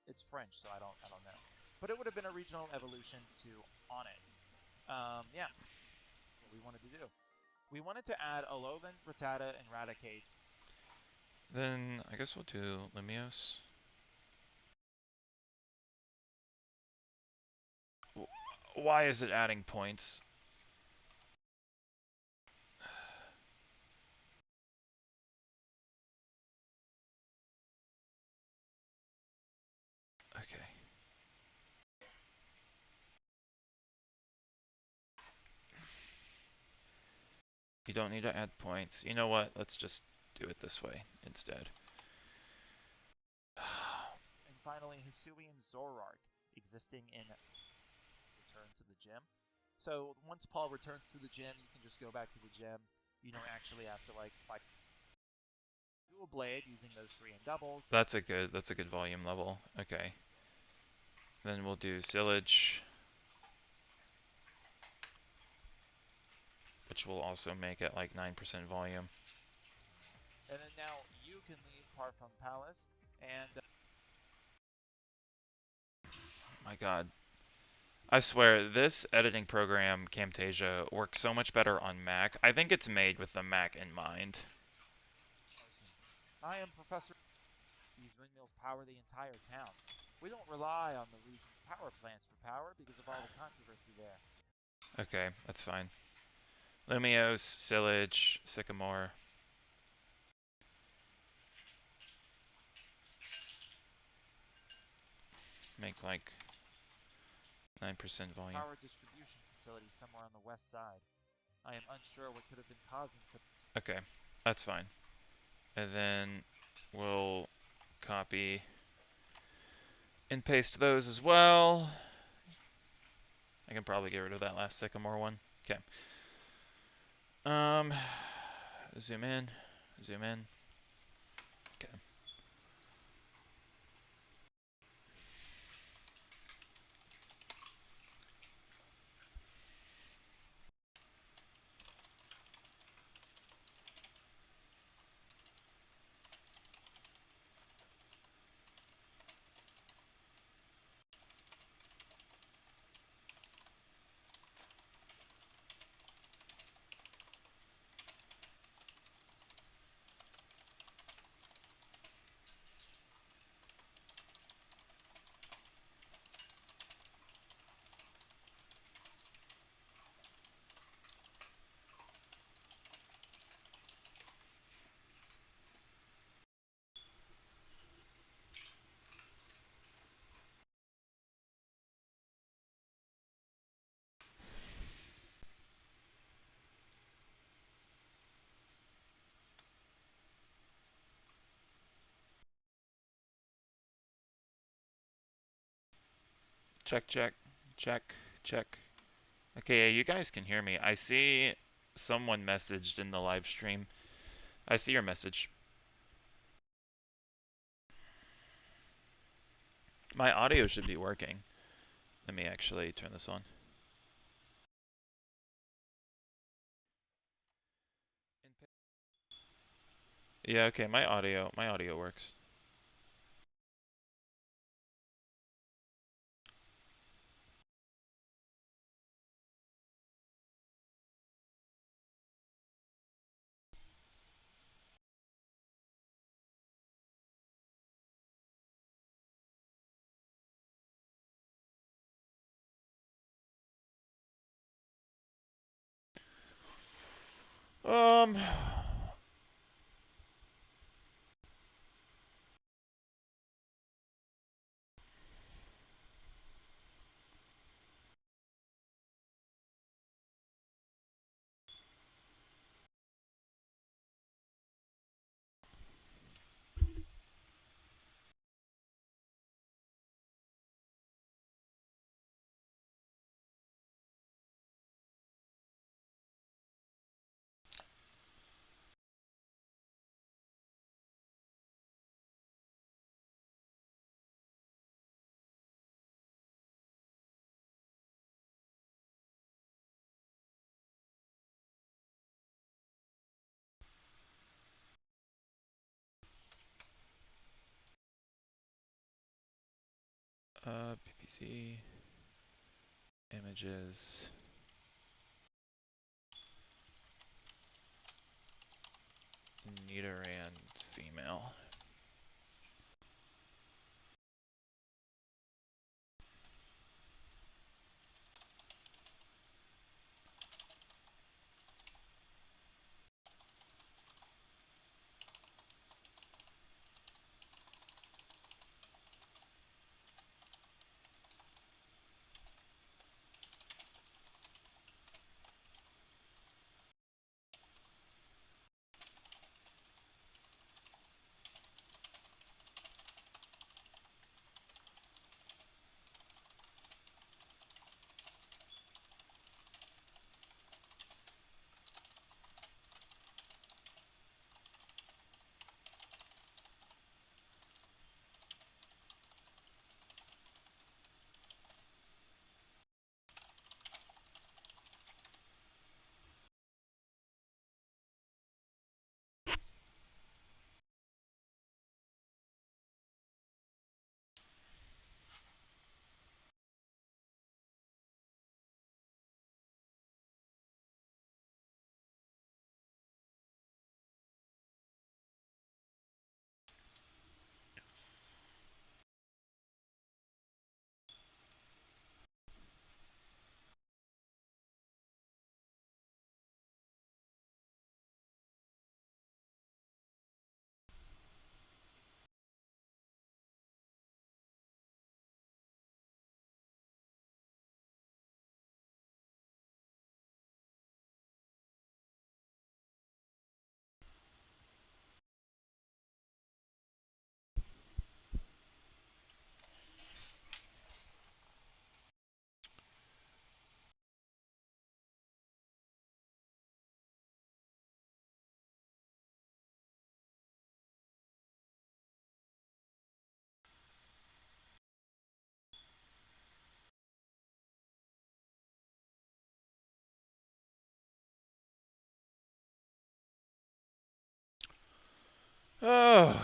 it's French, so I don't know. But it would have been a regional evolution to Onyx. Yeah, what we wanted to do. We wanted to add Alolan, Rattata, and Raticate. then I guess we'll do Limios. Why is it adding points? Okay. You don't need to add points. You know what? Let's just do it this way instead. And finally, Hisuian Zoroark, existing in Return to the Gym. So once Paul returns to the gym, you can just go back to the gym. You don't actually have to like fight Dual Blade using those 3 and doubles. That's a good volume level. Okay. Then we'll do Sillage, which will also make it like 9% volume. And then now you can leave Parfum Palace and My God. I swear, this editing program, Camtasia, works so much better on Mac. I think it's made with the Mac in mind. Carson. I am Professor. These windmills power the entire town. We don't rely on the region's power plants for power because of all the controversy there. Okay, that's fine. Lumiose, Sillage, Sycamore. Make like 9% volume. Power distribution facility somewhere on the west side. I am unsure what could have been causing such. Okay, that's fine. And then we'll copy and paste those as well. I can probably get rid of that last Sycamore one. Okay. Um, zoom in, zoom in. Okay. Check, check, check, check. Okay, yeah, you guys can hear me. I see someone messaged in the live stream. I see your message. My audio should be working. Let me actually turn this on. Yeah, okay, my audio works. Um, PPC images neuter and female. Oh.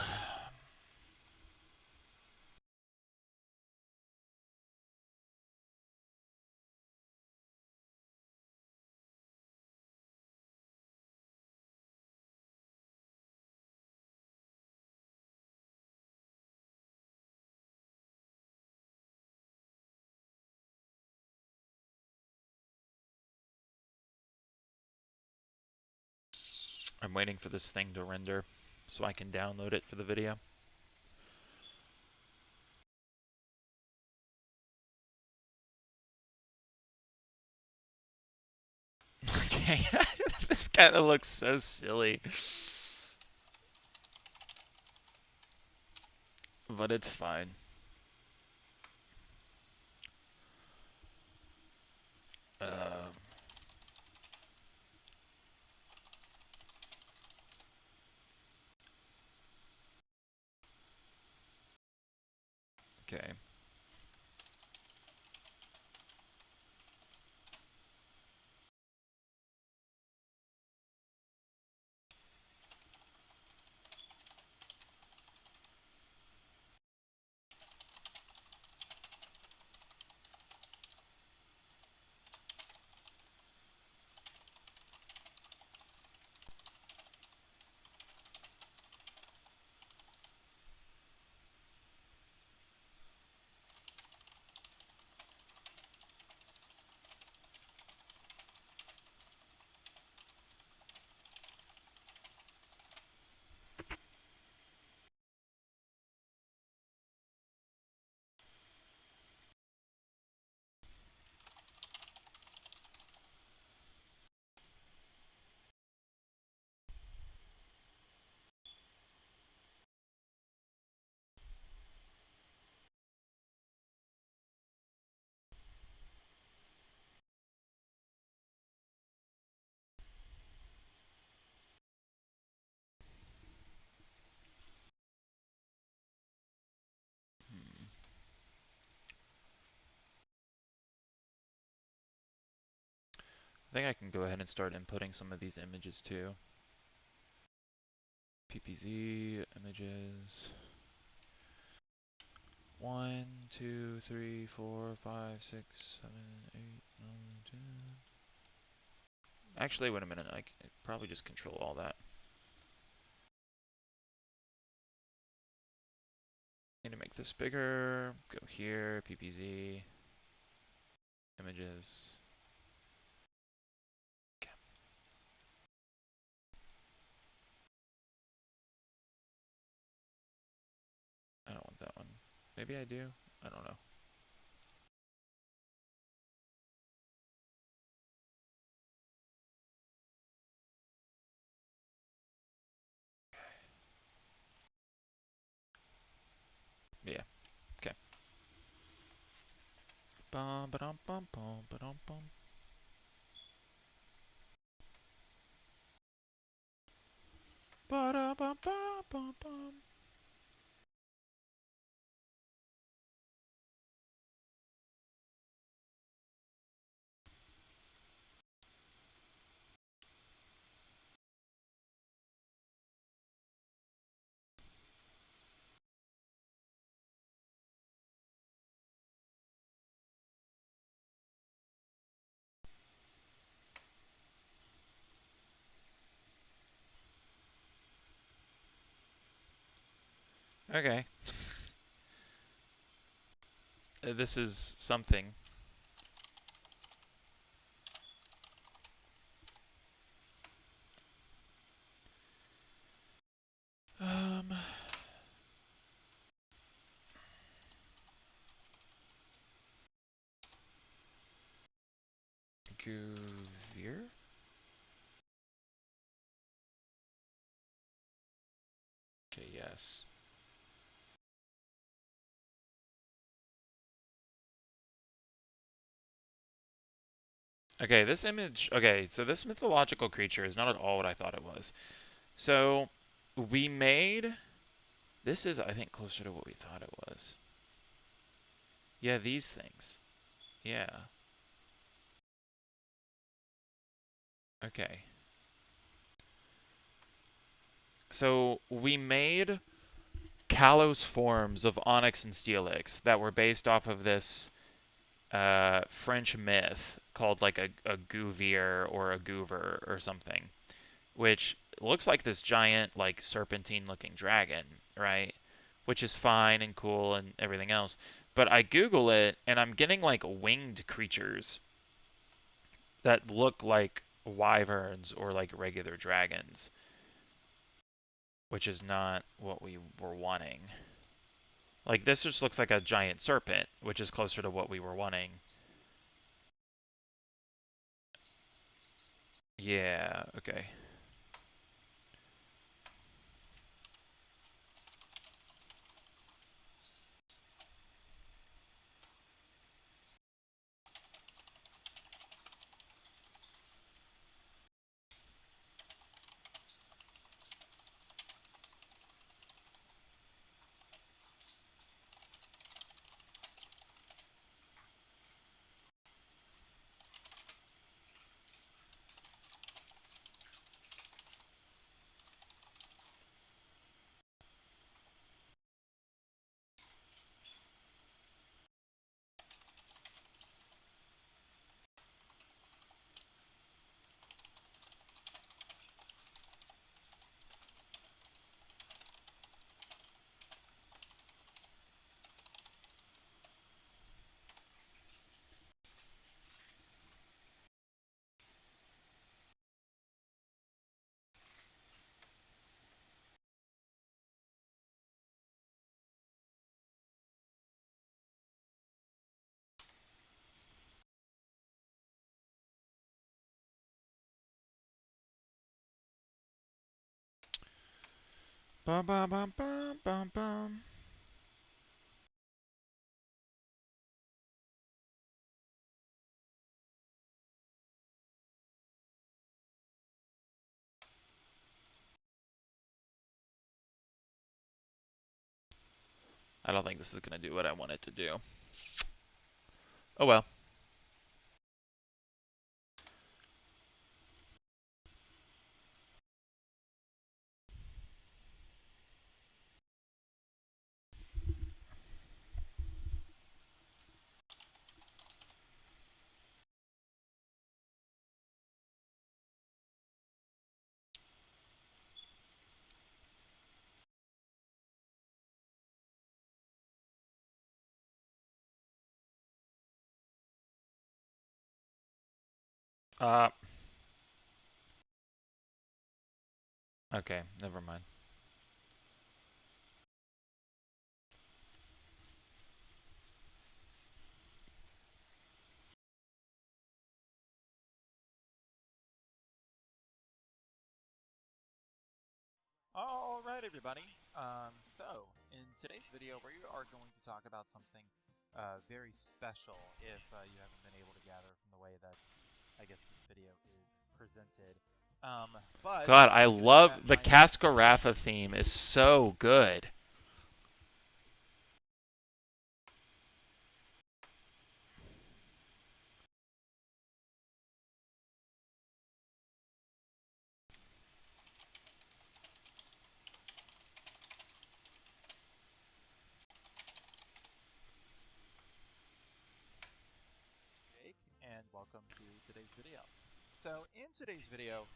I'm waiting for this thing to render so I can download it for the video. Okay, this kind of looks so silly, but it's fine. Um, okay. Hmm. I think I can go ahead and start inputting some of these images too. PPZ images. 1, 2, 3, 4, 5, 6, 7, 8, 9, 10. Actually, wait a minute. I can probably just control all that. Need to make this bigger. Go here, PPZ, images. Okay. I don't want that one. Maybe I do. I don't know. Yeah. Okay. Bum ba dum bum bum ba dum bum. Ba da bum bum bum bum. Okay. This is something. Um, Guvir? Okay, yes. Okay, this image. Okay, so this mythological creature is not at all what I thought it was. So, we made. This is, I think, closer to what we thought it was. Yeah, these things. Yeah. Okay. So, we made Kalos forms of Onyx and Steelix that were based off of this French myth called like a Gouvier or a Goover or something, which looks like this giant, like serpentine looking dragon, right? Which is fine and cool and everything else. But I Google it and I'm getting like winged creatures that look like wyverns or like regular dragons, which is not what we were wanting. Like this just looks like a giant serpent, which is closer to what we were wanting. Yeah, okay. Bum bum bum bum bum bum. I don't think this is gonna do what I want it to do. Oh well. Uh, okay, never mind. All right, everybody. So, in today's video, we are going to talk about something very special if you haven't been able to gather from the way that I guess this video is presented. But God, I we're going to do love that the nice and simple. Cascarafa theme is so good. Jake, and welcome to today's video. So, in today's video,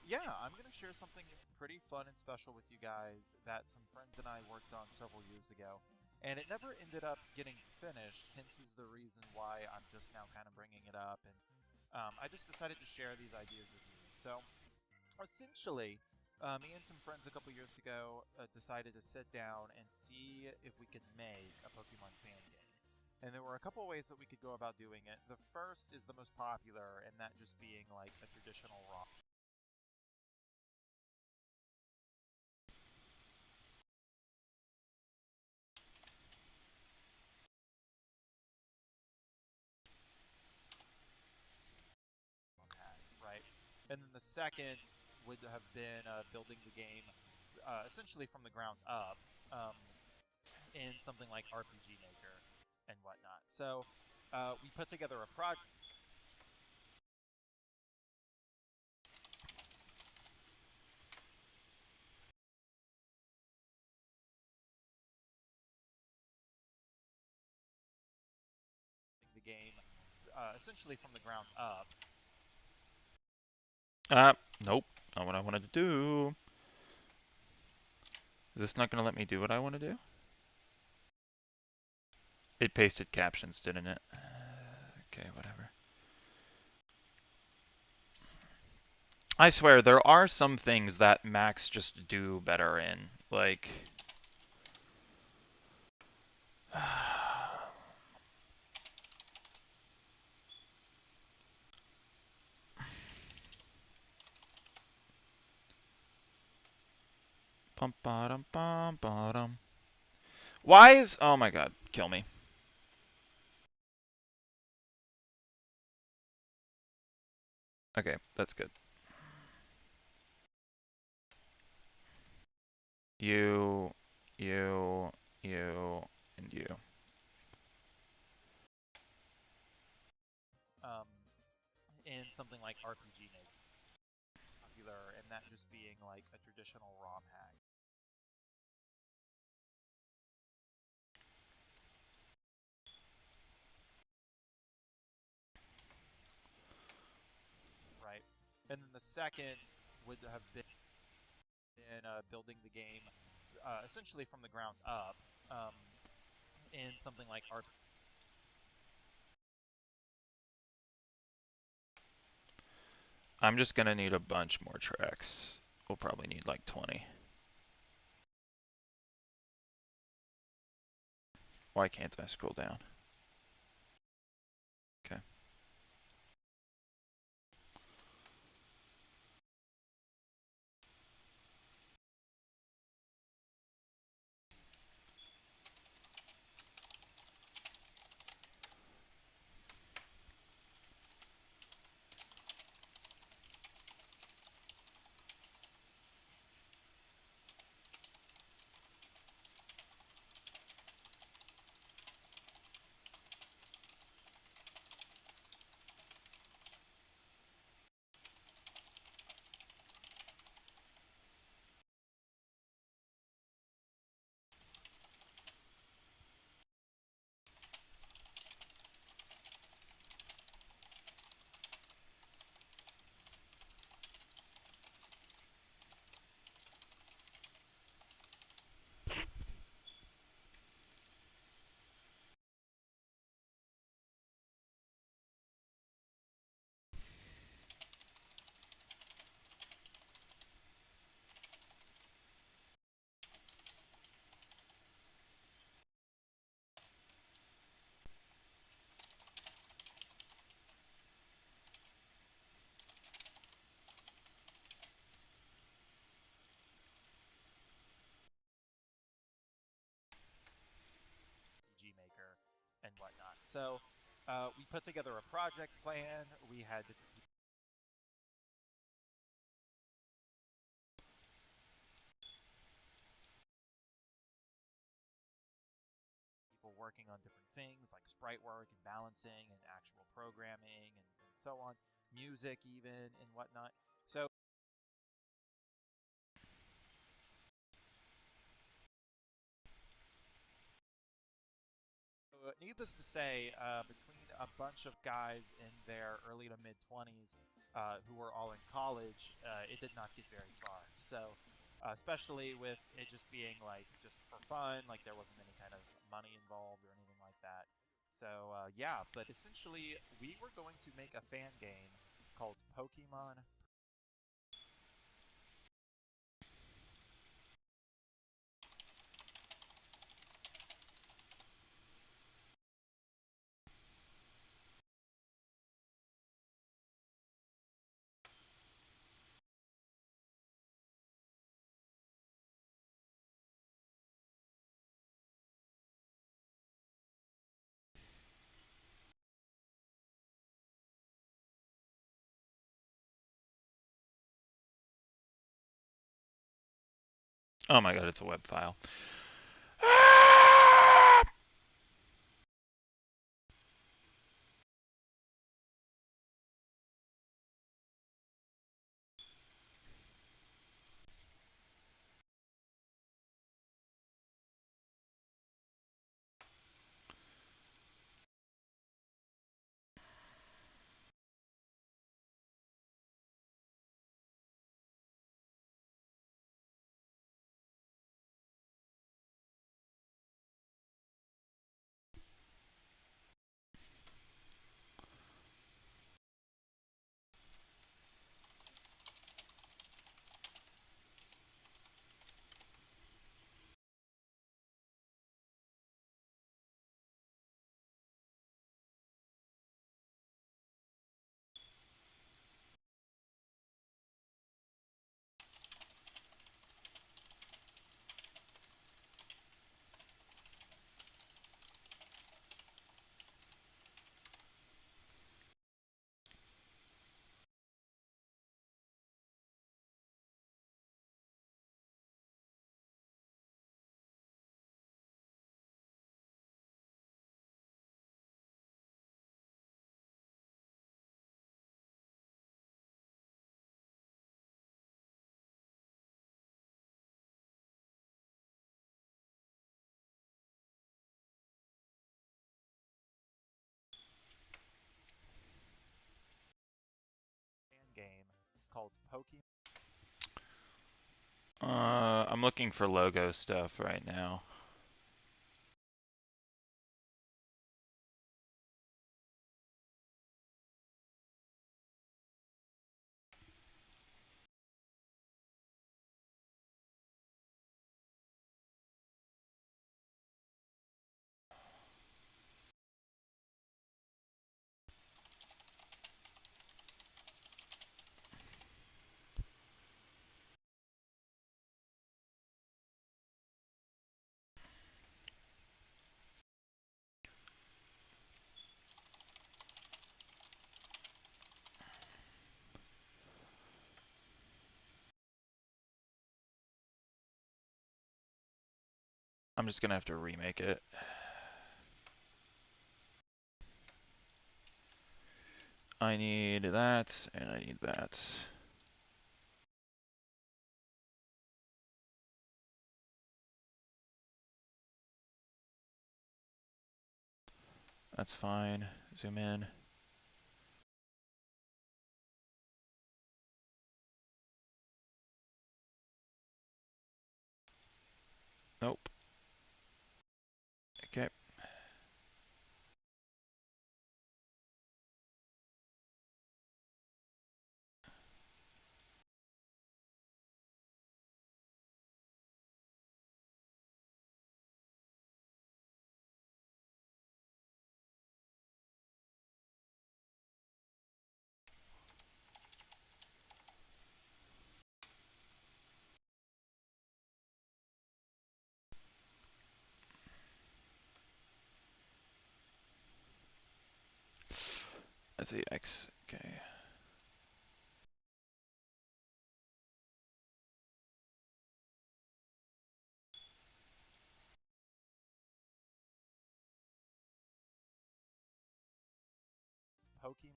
yeah, I'm going to share something pretty fun and special with you guys that some friends and I worked on several years ago. And it never ended up getting finished, hence is the reason why I'm just now kind of bringing it up. And I just decided to share these ideas with you. So, essentially, me and some friends a couple years ago decided to sit down and see if we could make a Pokemon fan game. And there were a couple of ways that we could go about doing it. The first is the most popular, and that just being like a traditional ROM hack, right? And then the second would have been building the game essentially from the ground up um, in something like RPG Maker and whatnot. So we put together a project the game essentially from the ground up. Nope, not what I wanted to do. Is this not going to let me do what I want to do? It pasted captions, didn't it? Okay, whatever. I swear, there are some things that Macs just do better in. Like... Bum bottom bum bottom. Why is... Oh my god, kill me. Okay, that's good. You, you, you, and you. Um, in something like RPG Maker, popular, and that just being like a traditional ROM hack, right? And then the second would have been building the game essentially from the ground up um, in something like RPG. I'm just gonna need a bunch more tracks. We'll probably need like 20. Why can't I scroll down? Okay. So we put together a project plan. We had different people working on different things like sprite work and balancing and actual programming and so on, music even and whatnot. So needless to say, between a bunch of guys in their early to mid 20s who were all in college, it did not get very far. So, especially with it just being like just for fun, like there wasn't any kind of money involved or anything like that. So, yeah, but essentially, we were going to make a fan game called Pokemon. Oh my god, it's a web file. Fan game called Pokemon. I'm looking for logo stuff right now. I'm just gonna have to remake it. I need that, and I need that. That's fine. Zoom in. Nope. Okay. That's a X. Okay. Pokemon.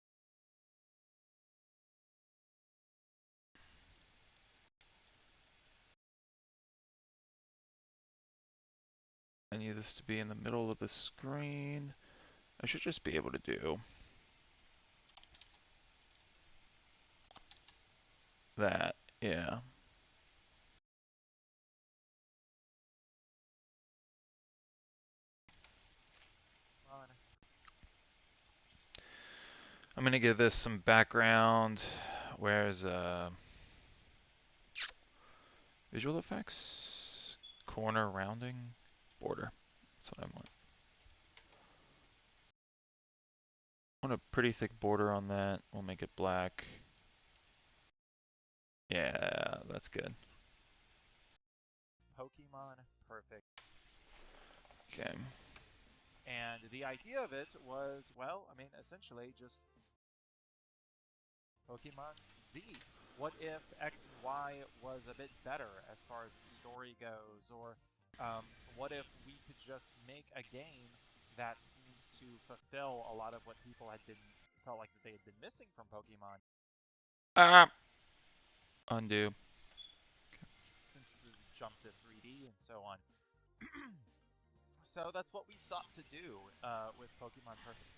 I need this to be in the middle of the screen. I should just be able to do that. Yeah. I'm gonna give this some background. Where's visual effects? Corner rounding border. That's what I want. I want a pretty thick border on that. We'll make it black. Yeah, that's good. Pokemon Perfect. Okay. And the idea of it was, well, I mean, essentially just Pokemon Z. What if X and Y was a bit better as far as the story goes? Or what if we could just make a game that seemed to fulfill a lot of what people had been felt like that they had been missing from Pokemon Ah, undo. since the jump to 3D and so on. So that's what we sought to do with Pokemon Perfect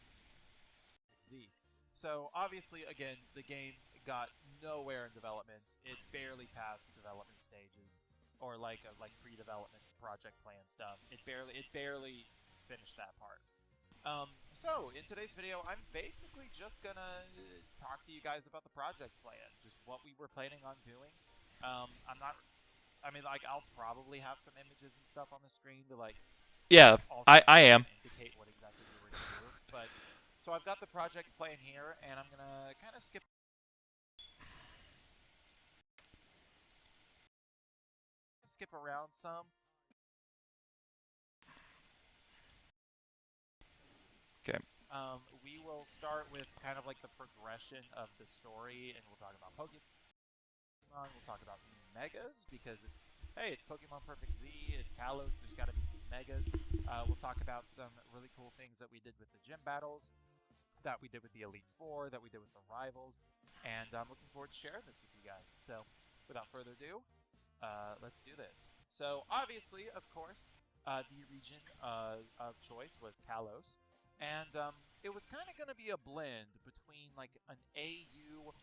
Z. So obviously, again, the game got nowhere in development. It barely passed development stages, or like pre-development project plan stuff. It barely finished that part. So in today's video, I'm basically just gonna talk to you guys about the project plan, just what we were planning on doing. I'm not. I mean, like, I'll probably have some images and stuff on the screen to like Yeah, also I kind of am. indicate what exactly we were going to do. But so I've got the project plan here, and I'm gonna kind of skip around some. Okay. We will start with kind of like the progression of the story, and we'll talk about Pokemon. We'll talk about new megas because it's Pokemon Perfect Z, it's Kalos. There's got to be some megas. We'll talk about some really cool things that we did with the gym battles, that we did with the Elite Four, that we did with the rivals, and I'm looking forward to sharing this with you guys. So, without further ado, let's do this. So, obviously, of course, the region of choice was Kalos, and it was kind of going to be a blend between like an AU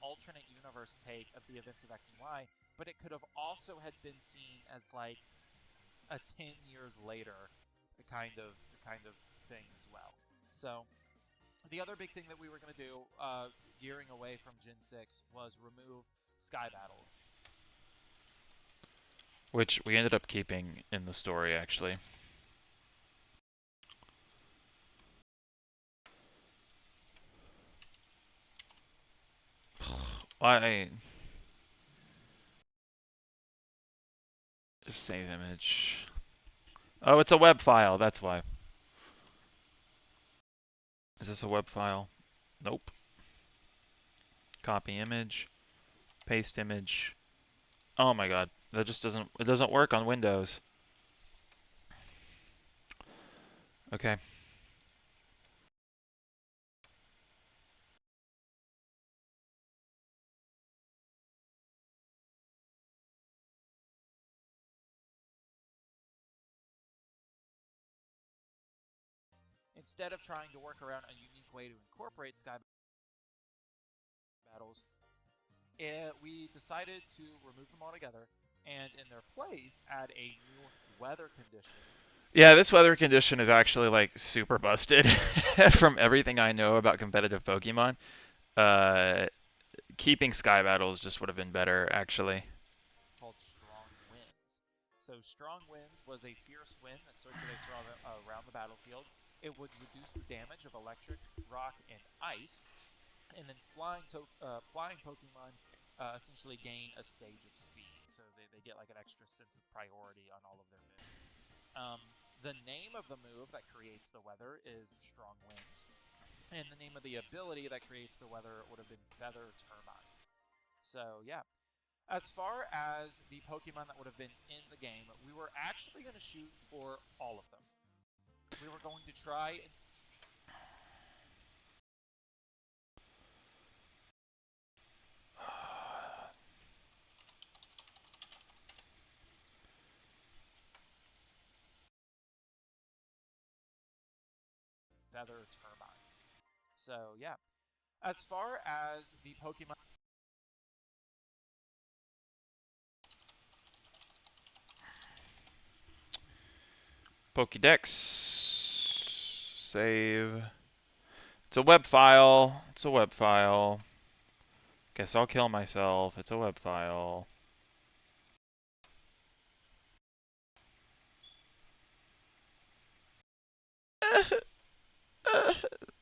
alternate universe take of the events of X and Y, but it could have also had been seen as like a 10 years later kind of thing as well. So the other big thing that we were going to do, gearing away from Gen 6, was remove sky battles. Which we ended up keeping in the story, actually. Why? Save image. Oh, it's a web file. That's why. Is this a web file? Nope. Copy image. Paste image. Oh my god. That just doesn't. It doesn't work on Windows. Okay. Instead of trying to work around a unique way to incorporate sky battles, we decided to remove them altogether and in their place add a new weather condition. Yeah, this weather condition is actually like super busted from everything I know about competitive Pokemon. Uh, Keeping Sky Battles just would have been better, actually. Called Strong Winds. So Strong Winds was a fierce wind that circulates around the battlefield. It would reduce the damage of electric, rock, and ice, and then flying Pokemon essentially gain a stage of speed. So they get like an extra sense of priority on all of their moves. The name of the move that creates the weather is Strong Winds. And the name of the ability that creates the weather would have been Feather Turbine. So yeah, as far as the Pokemon that would have been in the game, we were actually going to shoot for all of them. We were going to try and Feather Turbine. So yeah, as far as the Pokemon Pokédex. Save. It's a web file. It's a web file. Guess I'll kill myself. It's a web file.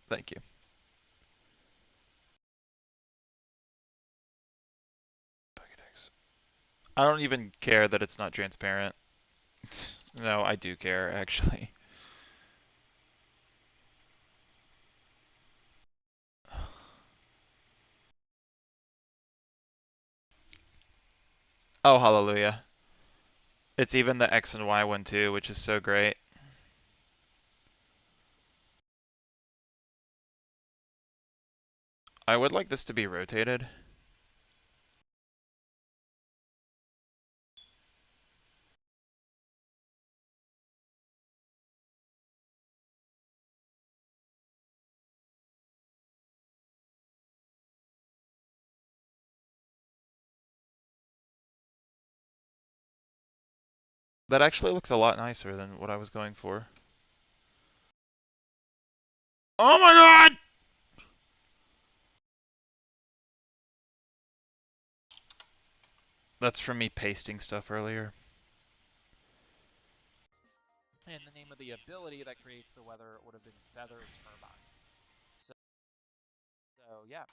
Thank you. Pokédex. I don't even care that it's not transparent. No, I do care, actually. Oh, hallelujah. It's even the X and Y one too, which is so great. I would like this to be rotated. That actually looks a lot nicer than what I was going for. Oh my god! That's from me pasting stuff earlier. and the name of the ability that creates the weather would have been Feather Turbine. So yeah,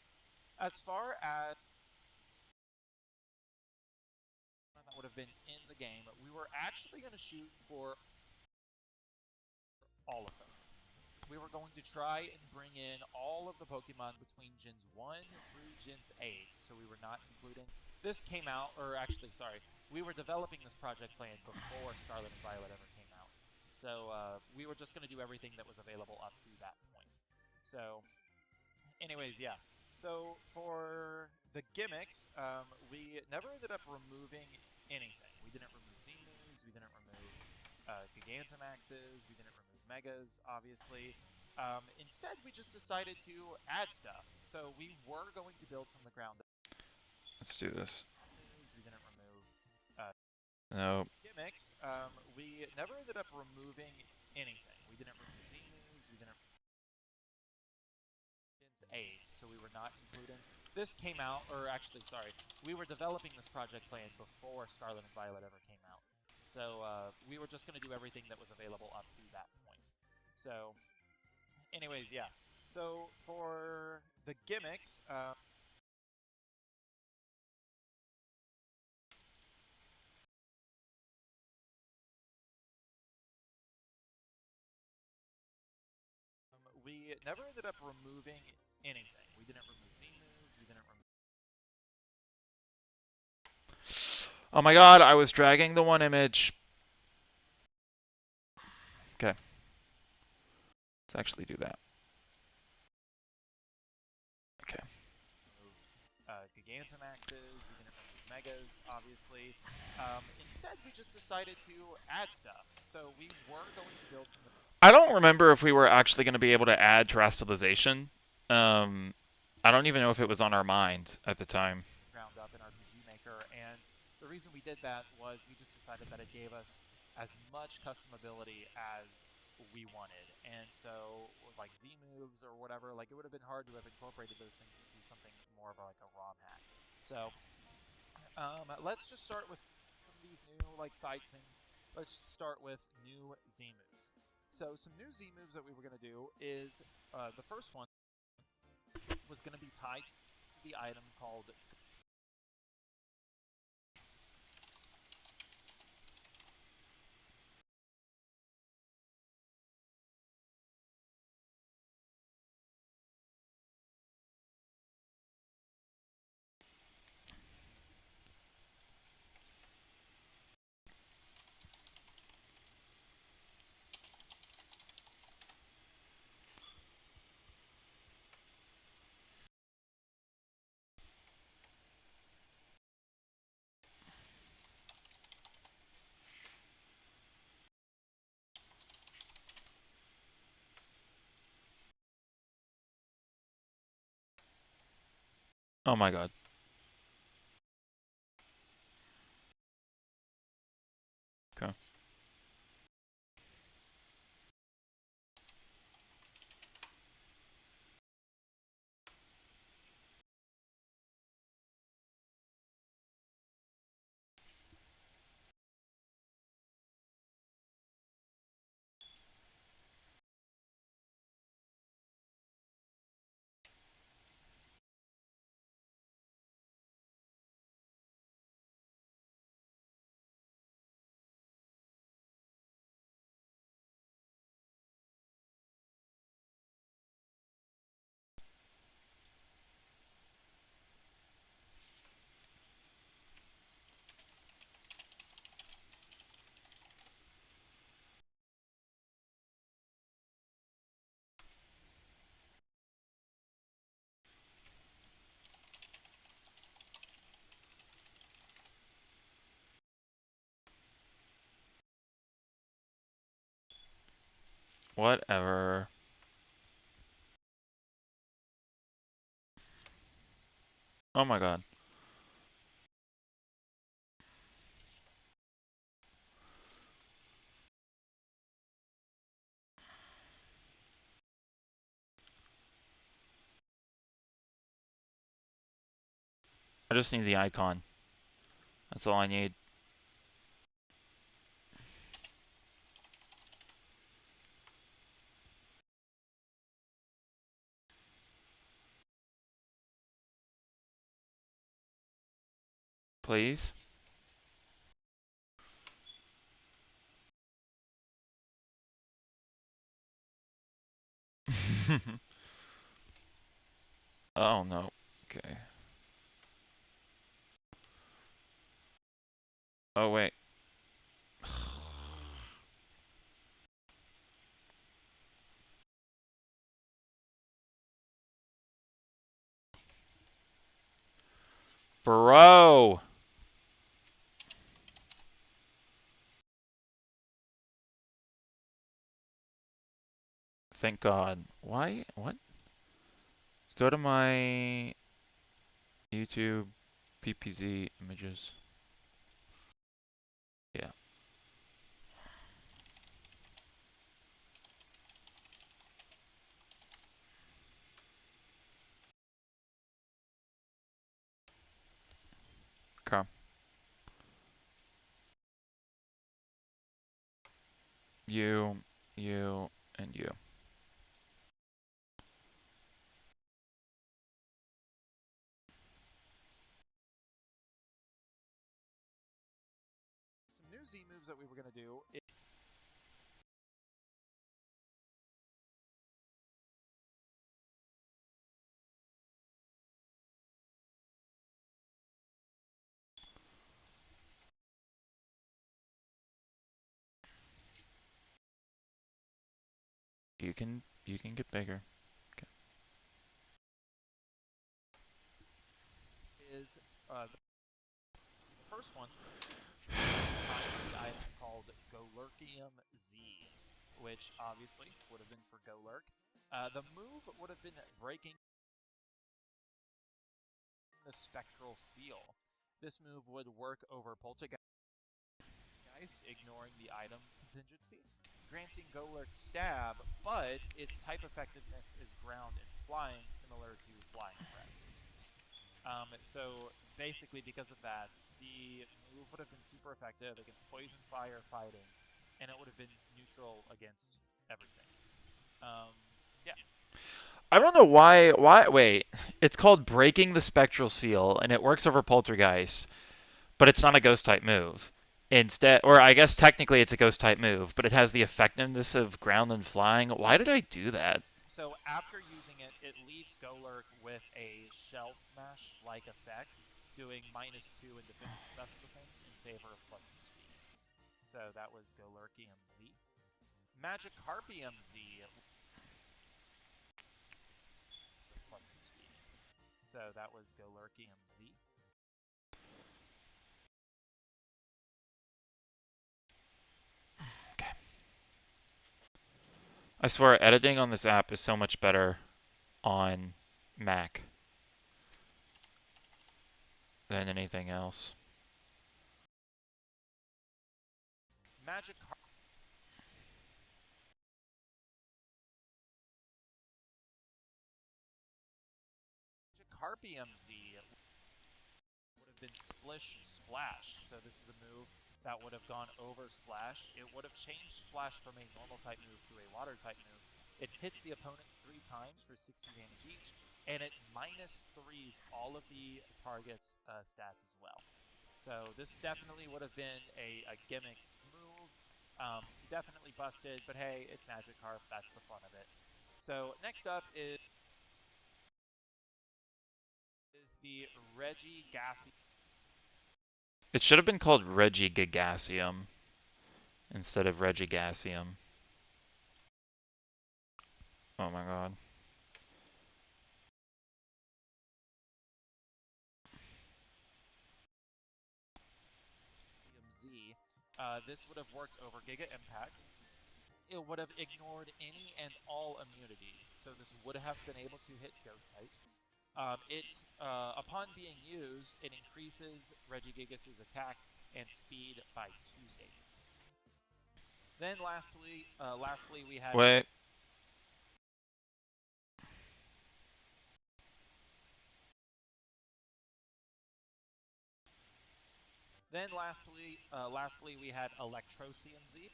as far as that would have been in the game, we were actually going to shoot for all of them. We were going to try and bring in all of the Pokemon between Gens 1 through Gens 8, so we were not including. This came out, or actually, sorry, we were developing this project plan before Scarlet and Violet ever came out. So we were just going to do everything that was available up to that point. So anyways, yeah. So for the gimmicks, we never ended up removing anything. We didn't remove Z-moves, we didn't remove Gigantamaxes, we didn't remove Megas, obviously. Instead, we just decided to add stuff. So we were going to build from the ground up. Let's do this. We didn't remove No. gimmicks. We never ended up removing anything. We didn't remove Z-moves, we didn't 8, so we were not including. This came out, or actually, sorry, we were developing this project plan before Scarlet and Violet ever came out. So we were just going to do everything that was available up to that point. So, anyways, yeah. So for the gimmicks, we never ended up removing anything. We didn't remove Z-moves, we didn't remove. Oh my god, I was dragging the one image. Okay. Let's actually do that. Okay. Gigantamaxes, we didn't remove Megas, obviously. Instead, we just decided to add stuff. So we were going to build from the I don't remember if we were actually going to be able to add terrestrialization. I don't even know if it was on our mind at the time. ground up in RPG Maker, and the reason we did that was we just decided that it gave us as much customability as we wanted. And so, like Z moves or whatever, like it would have been hard to have incorporated those things into something more of like a ROM hack. So let's just start with some of these new like side things. Let's start with new Z moves. So some new Z moves that we were going to do is the first one was going to be tied to the item called Oh my god. Okay. Whatever. Oh my god. I just need the icon. That's all I need. Please. Oh no. Okay. Oh wait. Bro. Thank God. Why? What? Go to my YouTube PPZ images. Yeah. Okay. You, you, and you. Some new Z moves that we were going to do. You can get bigger. Okay. Is the first one combined with the item called Golurkium Z, which obviously would have been for Golurk. The move would have been breaking the Spectral Seal. This move would work over Poltergeist, ignoring the item contingency, granting Golurk Stab, but its type effectiveness is ground and flying, similar to Flying Crest. So basically, because of that, the move would have been super effective against poison, fire, fighting, and it would have been neutral against everything. Yeah. I don't know why wait. It's called Breaking the Spectral Seal and it works over Poltergeist, but it's not a ghost type move. Instead, or I guess technically it's a ghost type move, but it has the effectiveness of ground and flying. Why did I do that? So after using it, it leaves Golurk with a Shell Smash like effect, doing -2 in defense and special defense in favor of +2 speed. So that was Golurkium Z. Magic Harpium Z with +2 speed. So that was Golurkium Z. Okay. I swear editing on this app is so much better on Mac. than anything else. Magic Carpium Z would have been Splish Splash. So this is a move that would have gone over Splash. It would have changed Splash from a normal type move to a water type move. It hits the opponent 3 times for 60 damage each, and it minus threes all of the target's stats as well. So this definitely would have been a gimmick move. Definitely busted, but hey, it's Magikarp. That's the fun of it. So next up is the Regigassium. It should have been called Regigigasium instead of Regigasium. Oh my god. Z. This would have worked over Giga Impact. It would have ignored any and all immunities, so this would have been able to hit ghost types. Upon being used, it increases Regigigas' attack and speed by 2 stages. Then lastly we had Wait. lastly we had Electrocium Z.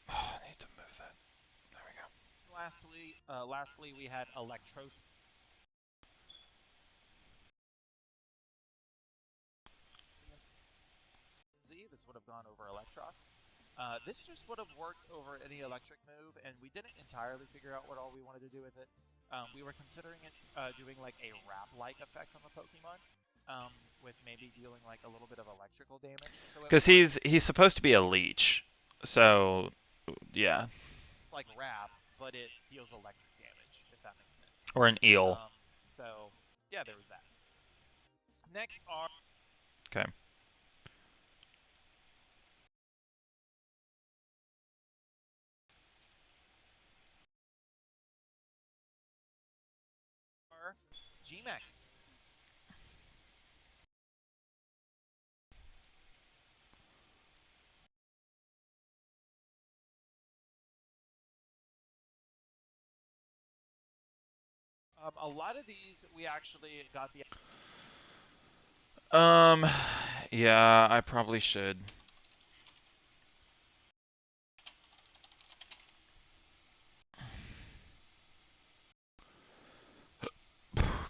Oh, I need to move that. There we go. Lastly we had Electrocium Z. This would have gone over Electros. This just would have worked over any electric move, and we didn't entirely figure out what all we wanted to do with it. We were considering it doing like a wrap-like effect on the Pokemon, with maybe dealing like a little bit of electrical damage. So it Because works he's supposed to be a leech. So, yeah. like wrap, but it deals electric damage, if that makes sense. Or an eel. So yeah, there was that. Next are Okay. G-Maxes. A lot of these we actually got the Um, yeah, I probably should.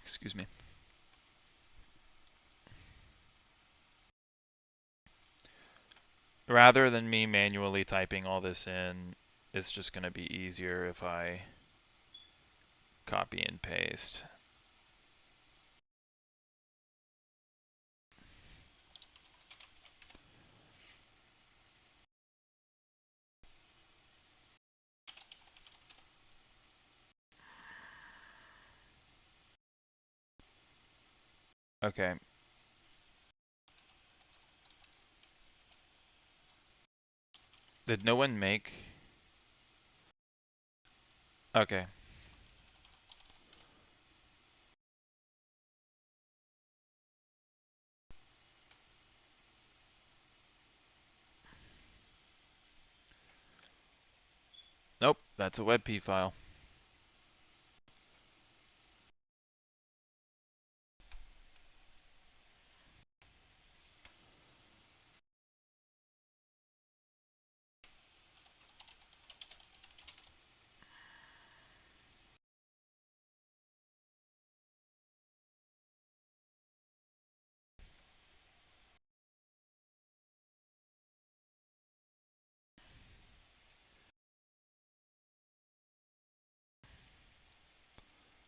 Excuse me. Rather than me manually typing all this in, it's just going to be easier if I copy and paste. Okay. Did no one make? Okay. Nope, that's a WebP file.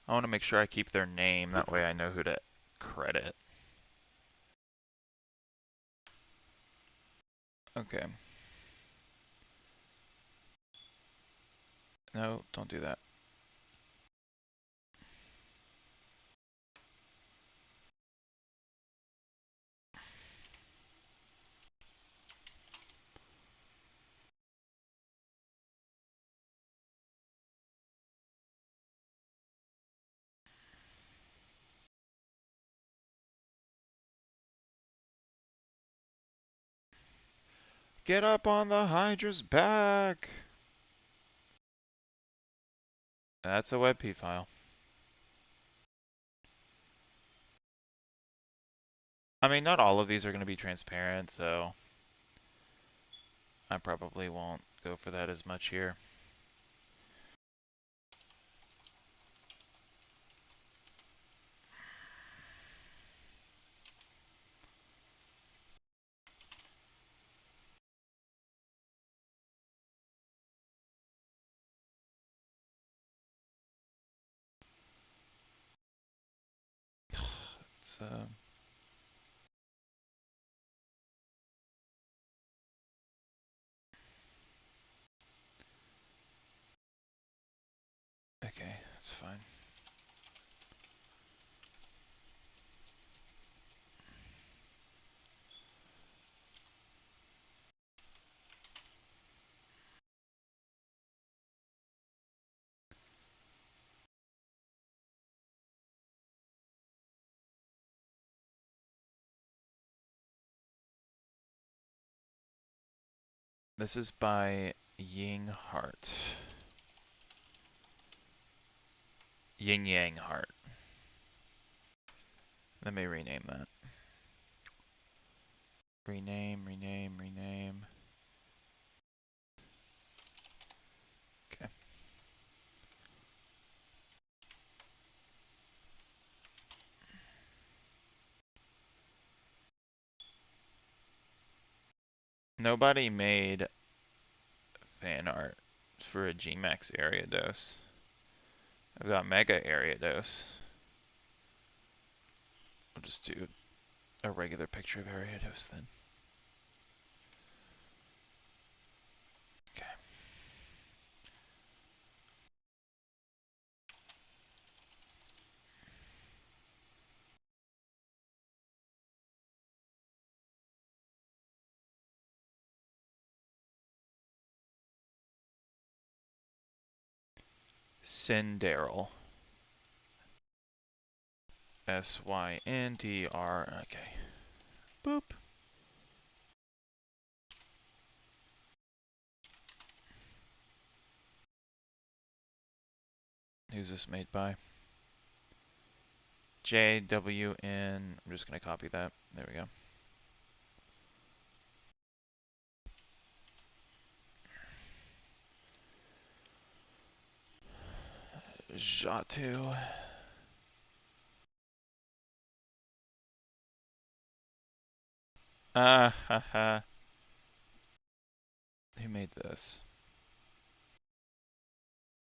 I want to make sure I keep their name, that way I know who to credit. Okay. No, don't do that. Get up on the Hydra's back. That's a WebP file. I mean, not all of these are going to be transparent, so I probably won't go for that as much here. So, okay, it's fine. This is by Ying Heart. Yin Yang Heart. Let me rename that. Rename. Okay. Nobody made fan art for a Gmax area dose. I've got Mega area dose. I'll just do a regular picture of area dose then. Okay. Syndaryl. Syndr. Okay. Boop. Who's this made by? JWN. I'm just going to copy that. There we go. Jatu. Ah, haha. Who made this?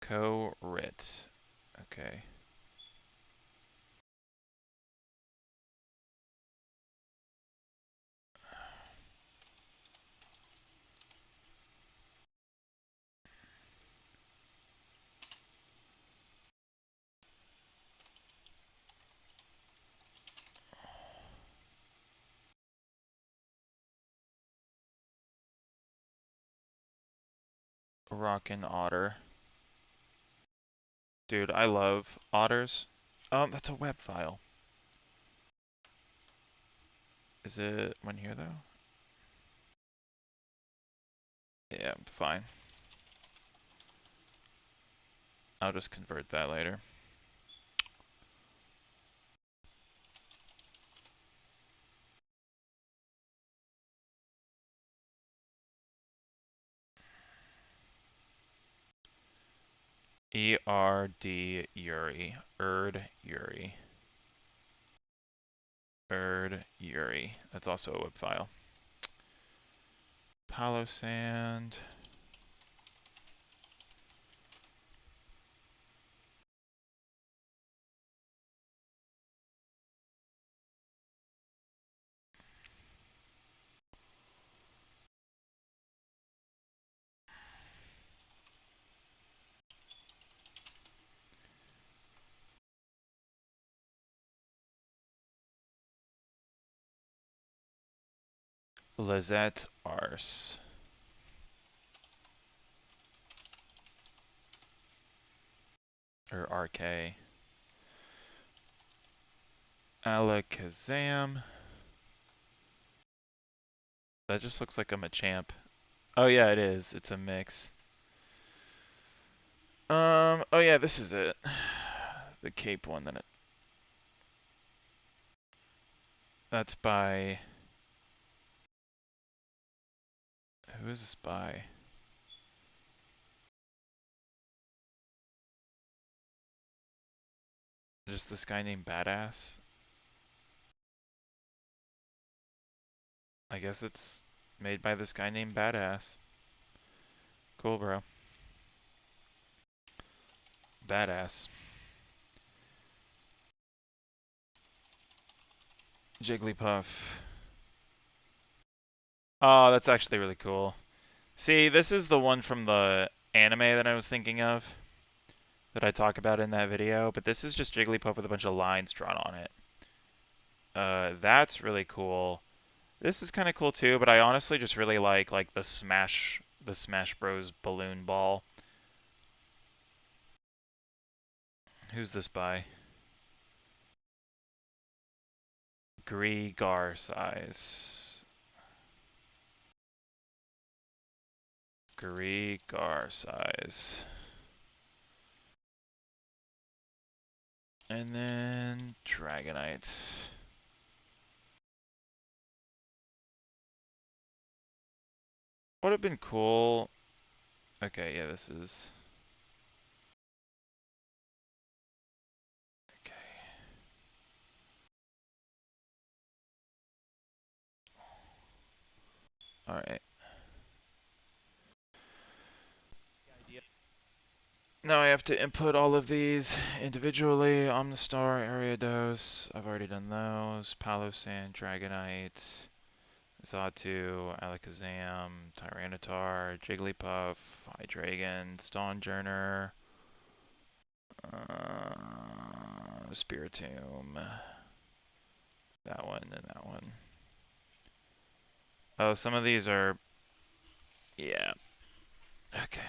Co-writ. Okay. Rockin' Otter. Dude, I love otters. That's a web file. Is it one here though? Yeah, fine. I'll just convert that later. ERD Yuri. Yuri. Yuri. That's also a web file. Palo Sand. Lizette Arse. Or RK. Alakazam. That just looks like a Machamp Oh yeah, it is. It's a mix. Oh yeah, this is it. The Cape one that's by who is this by? Just this guy named Badass. I guess it's made by this guy named Badass. Cool, bro. Badass. Jigglypuff. Oh, that's actually really cool. See, this is the one from the anime that I was thinking of that I talk about in that video, but this is just Jigglypuff with a bunch of lines drawn on it. That's really cool. This is kind of cool too, but I honestly just really like the Smash Bros balloon ball. Who's this by? Gar size. Gar size. And then Dragonite. Would have been cool. Okay, yeah, this is. Okay. Alright. The idea. Now I have to input all of these individually. Omnistar, Ariados. I've already done those. Palossand, Dragonite. Xatu, Alakazam, Tyranitar, Jigglypuff, Hydreigon, Stonjourner, Spiritomb, that one, and that one. Oh, some of these are, yeah, okay.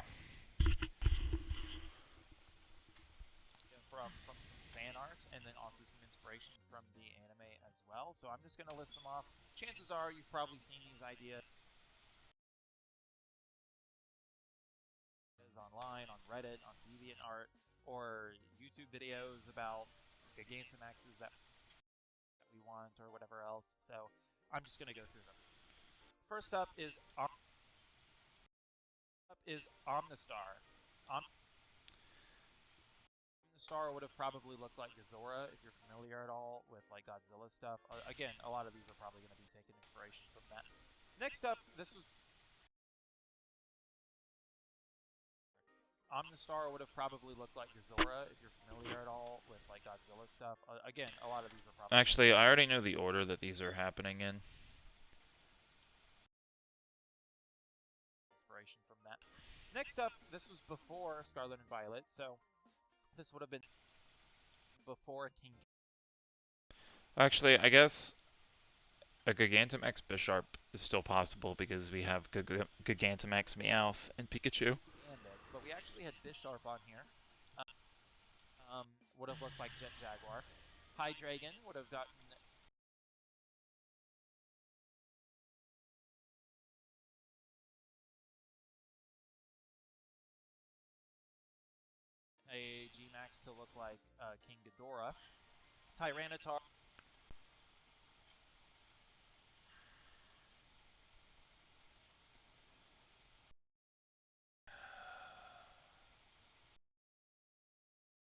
From some fan art and then also some inspiration from the anime as well. So I'm just going to list them off. Chances are you've probably seen these ideas online, on Reddit, on DeviantArt, or YouTube videos about Gigantamaxes that we want or whatever else. So I'm just going to go through them. First up is Omnistar. Omnistar would have probably looked like Gazora if you're familiar at all with like Godzilla stuff. Again, a lot of these are probably going to be taking inspiration from that. Next up, this was Omnistar would have probably looked like Gazora if you're familiar at all with like Godzilla stuff. Again, a lot of these are probably going to be Actually, I taking already know the order that these are happening in. inspiration from that. Next up, this was before Scarlet and Violet, so this would have been before King. Actually, I guess a Gigantamax Bisharp is still possible because we have Gigantamax Meowth and Pikachu. Gambit, but we actually had Bisharp on here. Would have looked like Jet Jaguar. Hydreigon would have gotten a G-Max to look like King Ghidorah. Tyranitar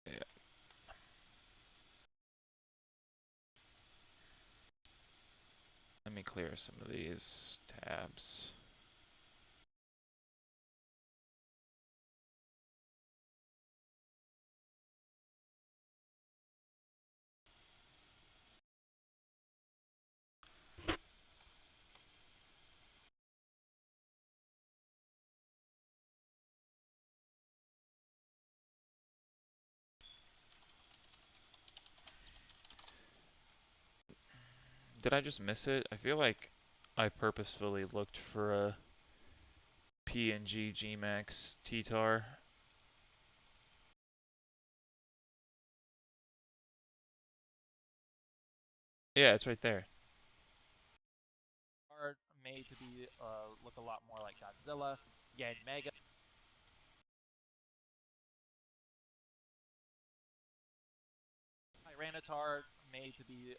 Yeah. Let me clear some of these tabs. Did I just miss it? I feel like I purposefully looked for a PNG Gmax T-Tar. Yeah, it's right there. made to be look a lot more like Godzilla. Yanmega. Tyranitar made to be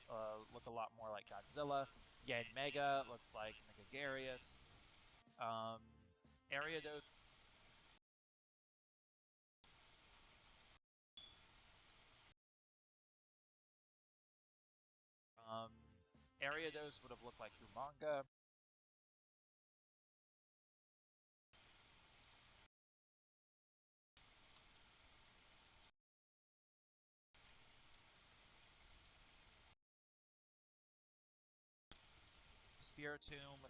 look a lot more like Godzilla. Yanmega looks like Megagarius. Ariados. Um, Ariados would have looked like Umanga. Spiritomb.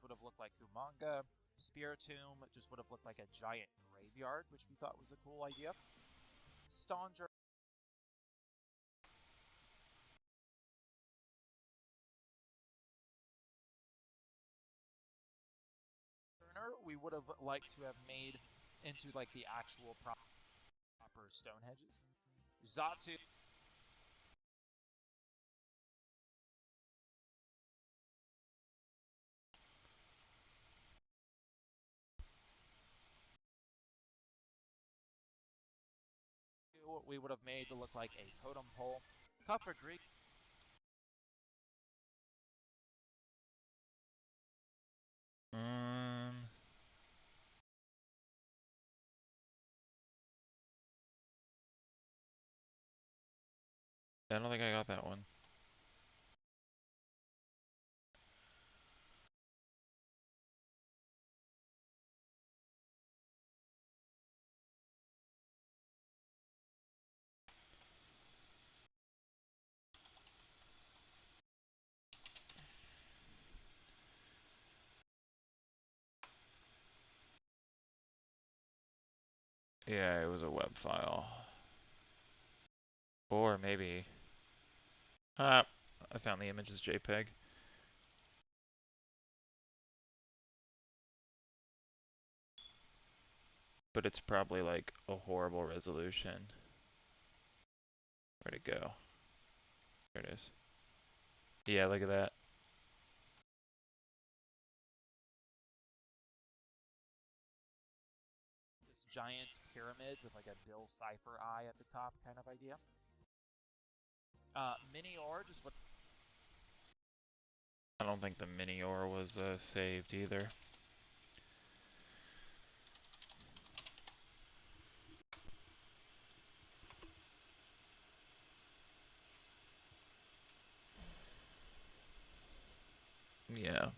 Would have looked like Umanga. Spiritomb just would have looked like a giant graveyard, which we thought was a cool idea. Stanger. We would have liked to have made into like the actual proper stone hedges. Zatu. We would have made to look like a totem pole. Cuffergree. Um, I don't think I got that one. Yeah, it was a web file. Or maybe. Ah, I found the image as JPEG. But it's probably like a horrible resolution. Where'd it go? There it is. Yeah, look at that. This giant pyramid with like a Bill Cipher eye at the top kind of idea. Minior just what. I don't think the Minior was saved either. Yeah.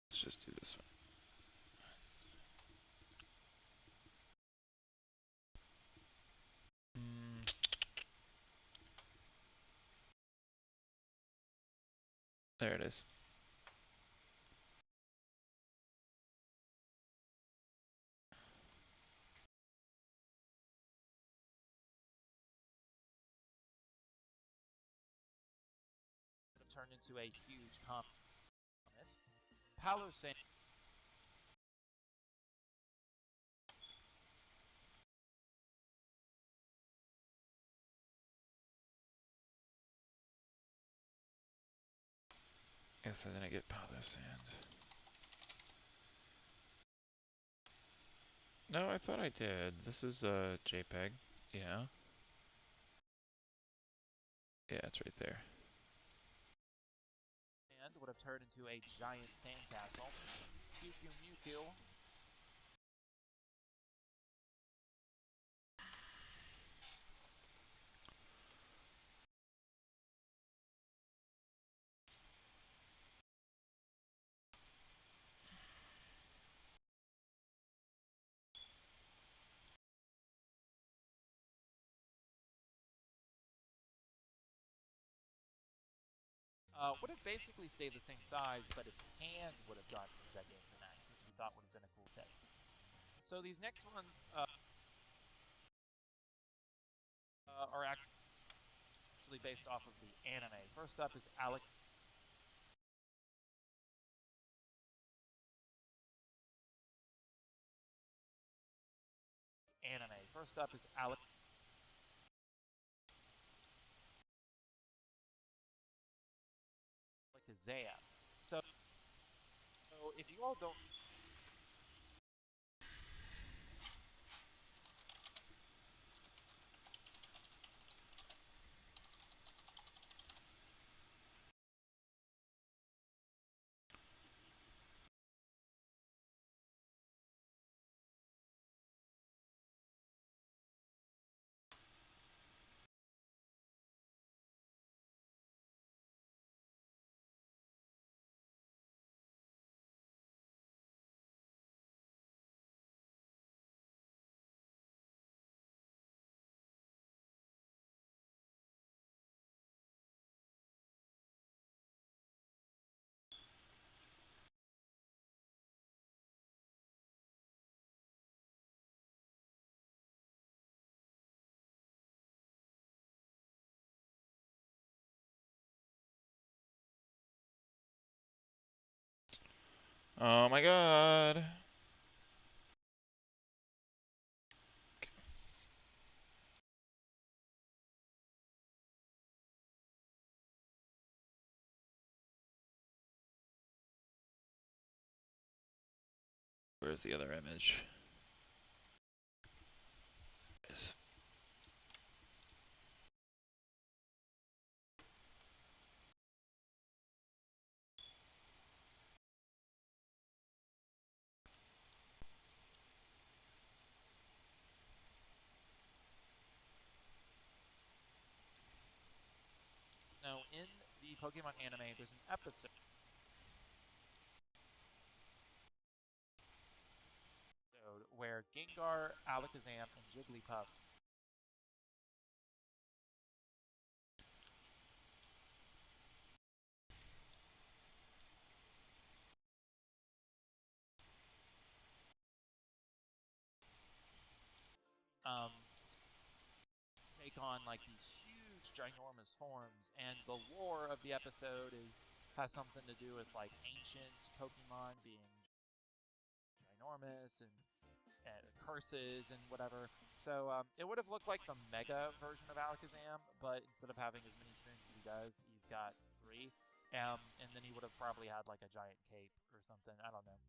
Let's just do this one. There it is. Turned into a huge comet. Palosan. Guess I didn't get Palo Sand. No, I thought I did. This is JPEG. Yeah. Yeah, it's right there. And would have turned into a giant sandcastle. Mewtwo. Would have basically stayed the same size, but its hand would have gotten Gigantamax, which we thought would have been a cool take. So these next ones, actually based off of the anime. First up is Alex. Anime. First up is Alakazam. So if you all don't, Oh my god. Where's the other image? Yes. now in the Pokemon anime, there's an episode where Gengar, Alakazam, and Jigglypuff um, take on like these huge, ginormous forms, and the lore of the episode has something to do with like ancient Pokemon being ginormous and curses and whatever. So it would have looked like the Mega version of Alakazam, but instead of having as many spoons as he does, he's got 3. And then he would have probably had like a giant cape or something. I don't know.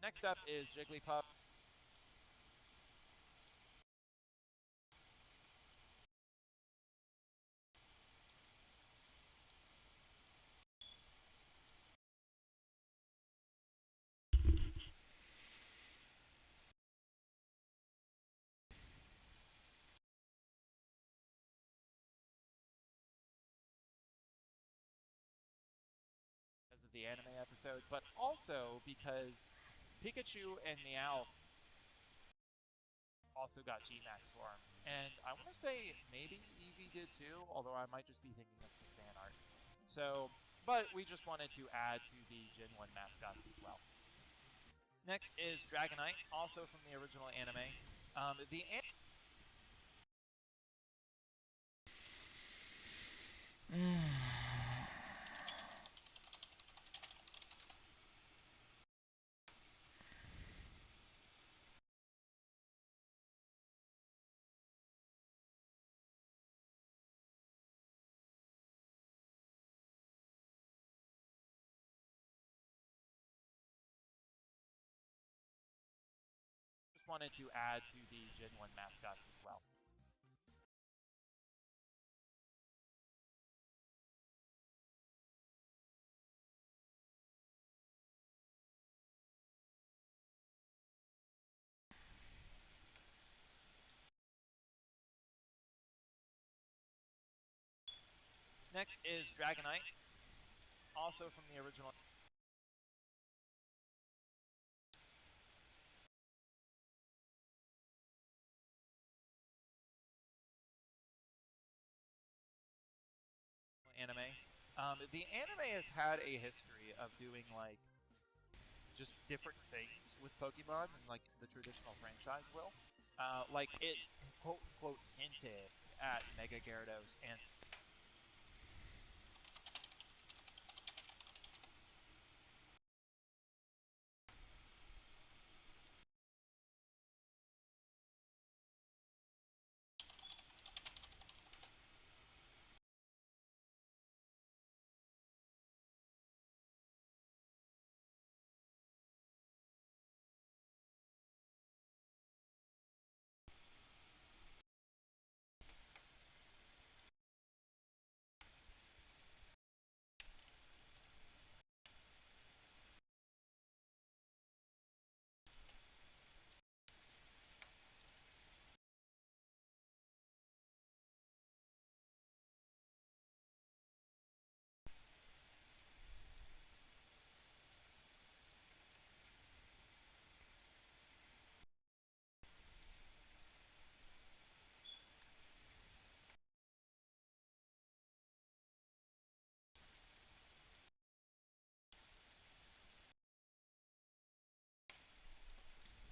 Next up is Jigglypuff. Because of the anime episode, but also because Pikachu and Meowth also got G-Max forms. And I want to say maybe Eevee did too, although I might just be thinking of some fan art. So, but we just wanted to add to the Gen 1 mascots as well. Next is Dragonite, also from the original anime. The just wanted to add to the Gen 1 mascots as well. Next is Dragonite, also from the original anime. The anime has had a history of doing like just different things with Pokemon and like the traditional franchise will. Like it quote unquote hinted at Mega Gyarados and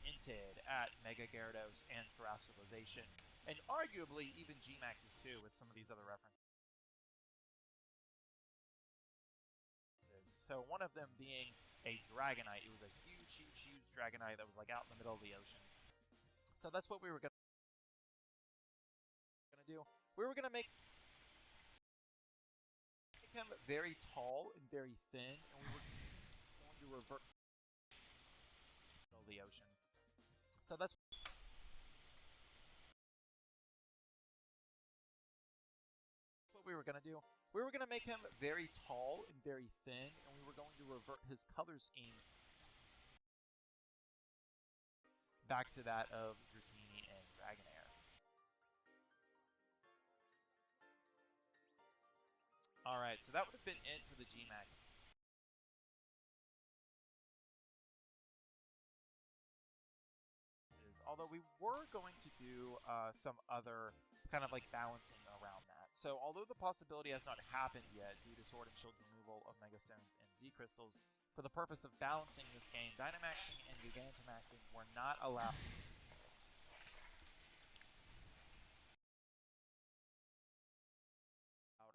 hinted at Mega Gyarados and Terrestrialization, and arguably even G-Maxes too with some of these other references. So one of them being a Dragonite. It was a huge, huge, huge Dragonite that was like out in the middle of the ocean. So that's what we were gonna do. We were gonna make him very tall and very thin, and we were going to revert the ocean. So that's what we were gonna do. We were gonna make him very tall and very thin, and we were going to revert his color scheme back to that of Dratini and Dragonair. Alright, so that would have been it for the G-Max. Although we were going to do some other kind of like balancing around that. So although the possibility has not happened yet due to Sword and Shield's removal of Mega Stones and Z Crystals, for the purpose of balancing this game, Dynamaxing and Gigantamaxing were not allowed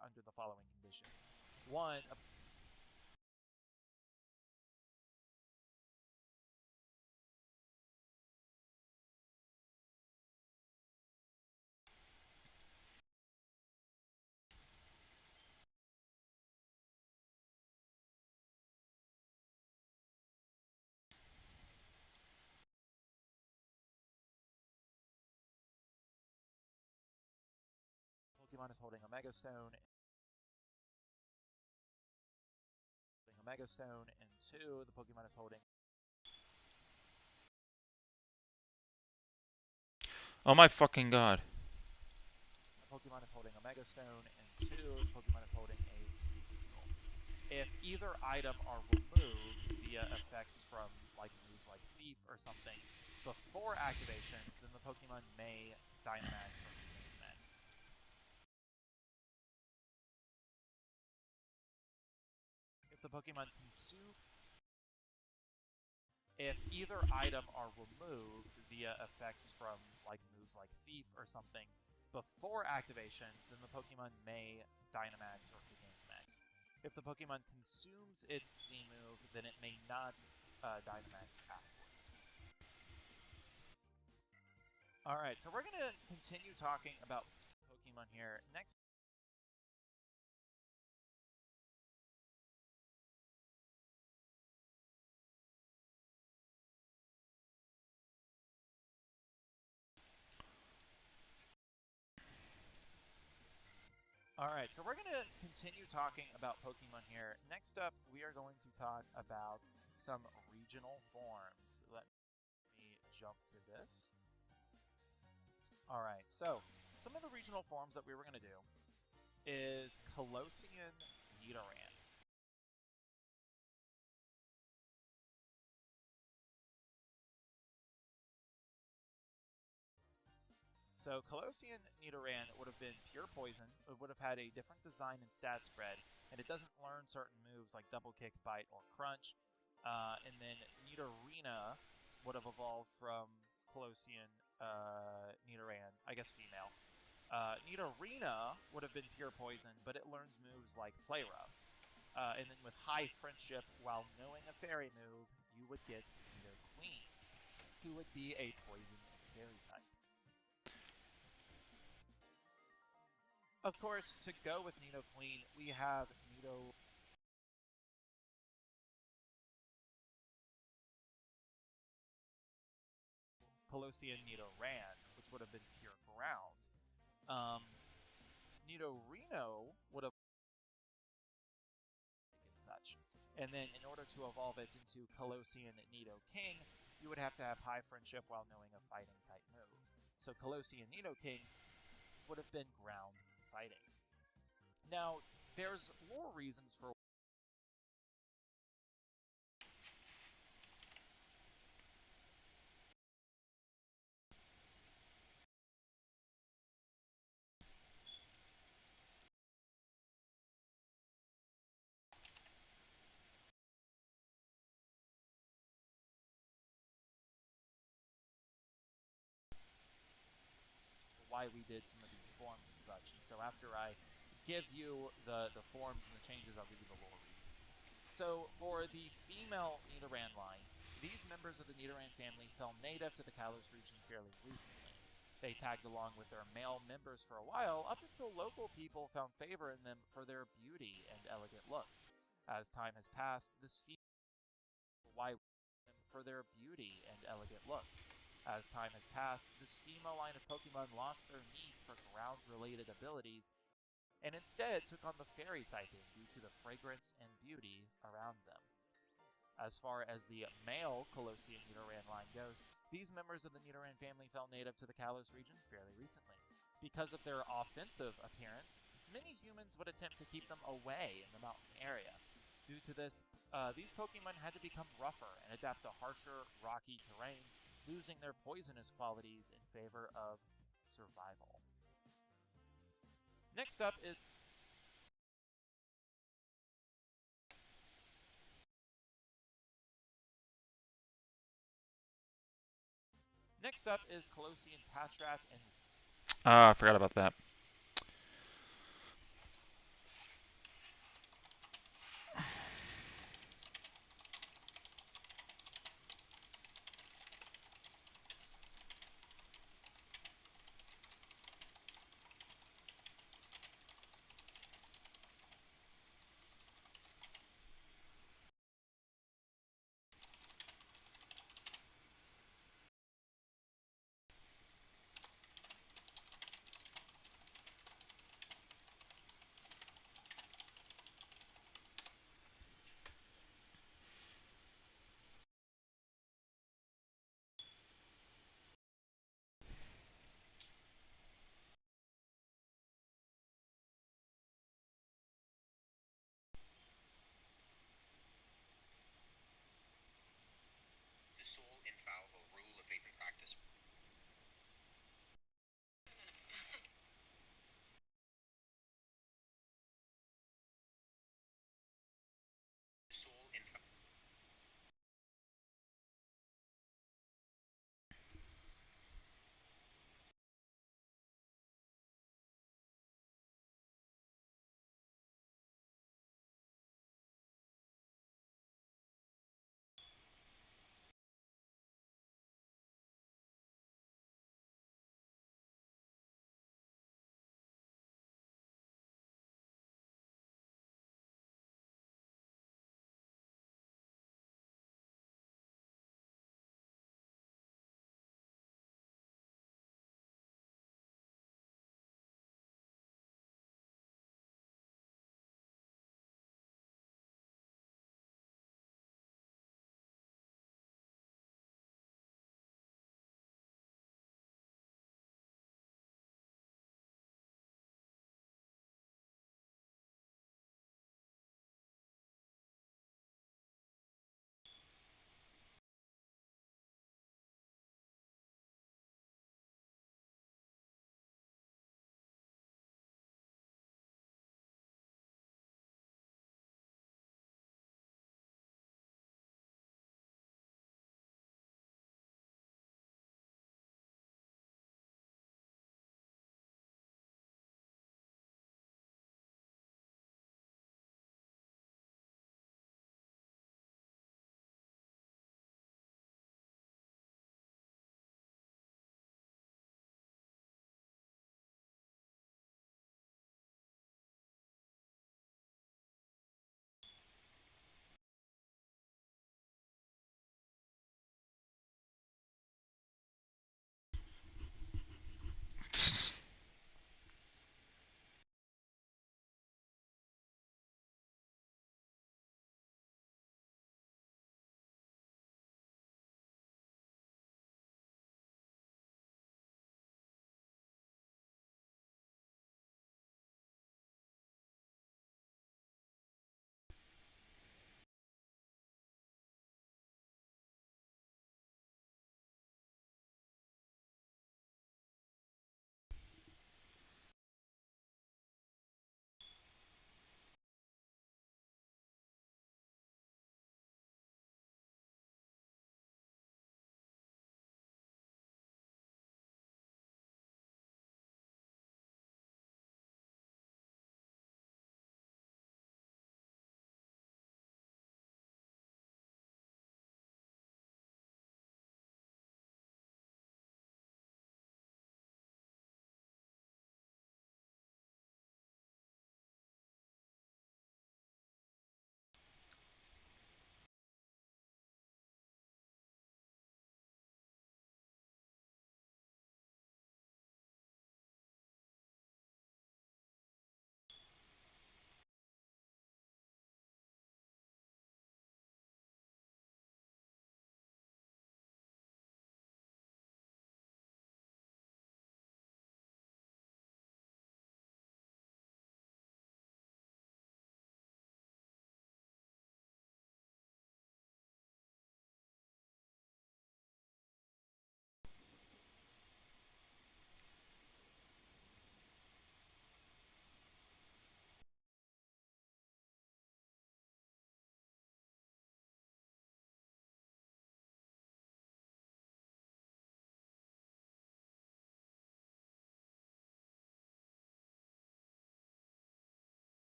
under the following conditions. One, a Pokemon is holding a Mega Stone, and two, the Pokemon is holding Oh my fucking god. a Mega Stone, and two, the Pokemon is holding a Z Crystal. If either item are removed via effects from like moves like Thief or something before activation, then the Pokemon may Dynamax or Gigantamax. If the Pokemon consume If either item are removed via effects from like moves like Thief or something before activation, then the Pokemon may Dynamax or Gigantamax. If the Pokemon consumes its Z move, then it may not Dynamax afterwards. Alright, so we're going to continue talking about Pokemon here. Next. Alright, so we're going to continue talking about Pokemon here. Next up, we are going to talk about some regional forms. Let me jump to this. Alright, so some of the regional forms that we were going to do is Colossian Nidoran. So Colossian Nidoran would have been pure poison. It would have had a different design and stat spread, and it doesn't learn certain moves like double kick, bite, or crunch. And then Nidorina would have evolved from Colossian Nidoran, I guess female. Nidorina would have been pure poison, but it learns moves like Play Rough. And then with High Friendship, while knowing a fairy move, you would get Nidoqueen, who would be a poison fairy type. Of course, to go with Nidoqueen, we have Nido Colossian Nidoran, which would have been pure ground. Um, Nidorino would have and such. And then in order to evolve it into Colossian Nidoking, you would have to have High Friendship while knowing a fighting type move. So Colossian Nidoking would have been ground fighting. Now, there's lore reasons for why we did some of these forms and such. And so after I give you the forms and the changes, I'll give you the lore reasons. So for the female Nidoran line, these members of the Nidoran family fell native to the Kalos region fairly recently. They tagged along with their male members for a while, up until local people found favor in them for their beauty and elegant looks. As time has passed, this female why for their beauty and elegant looks. As time has passed, this female line of Pokemon lost their need for ground-related abilities and instead took on the fairy typing due to the fragrance and beauty around them. As far as the male Colossian Nidoran line goes, these members of the Nidoran family fell native to the Kalos region fairly recently. Because of their offensive appearance, many humans would attempt to keep them away in the mountain area. Due to this, these Pokemon had to become rougher and adapt to harsher, rocky terrain, losing their poisonous qualities in favor of survival. Next up is Next up is Colossian Patrat and Ah, I forgot about that.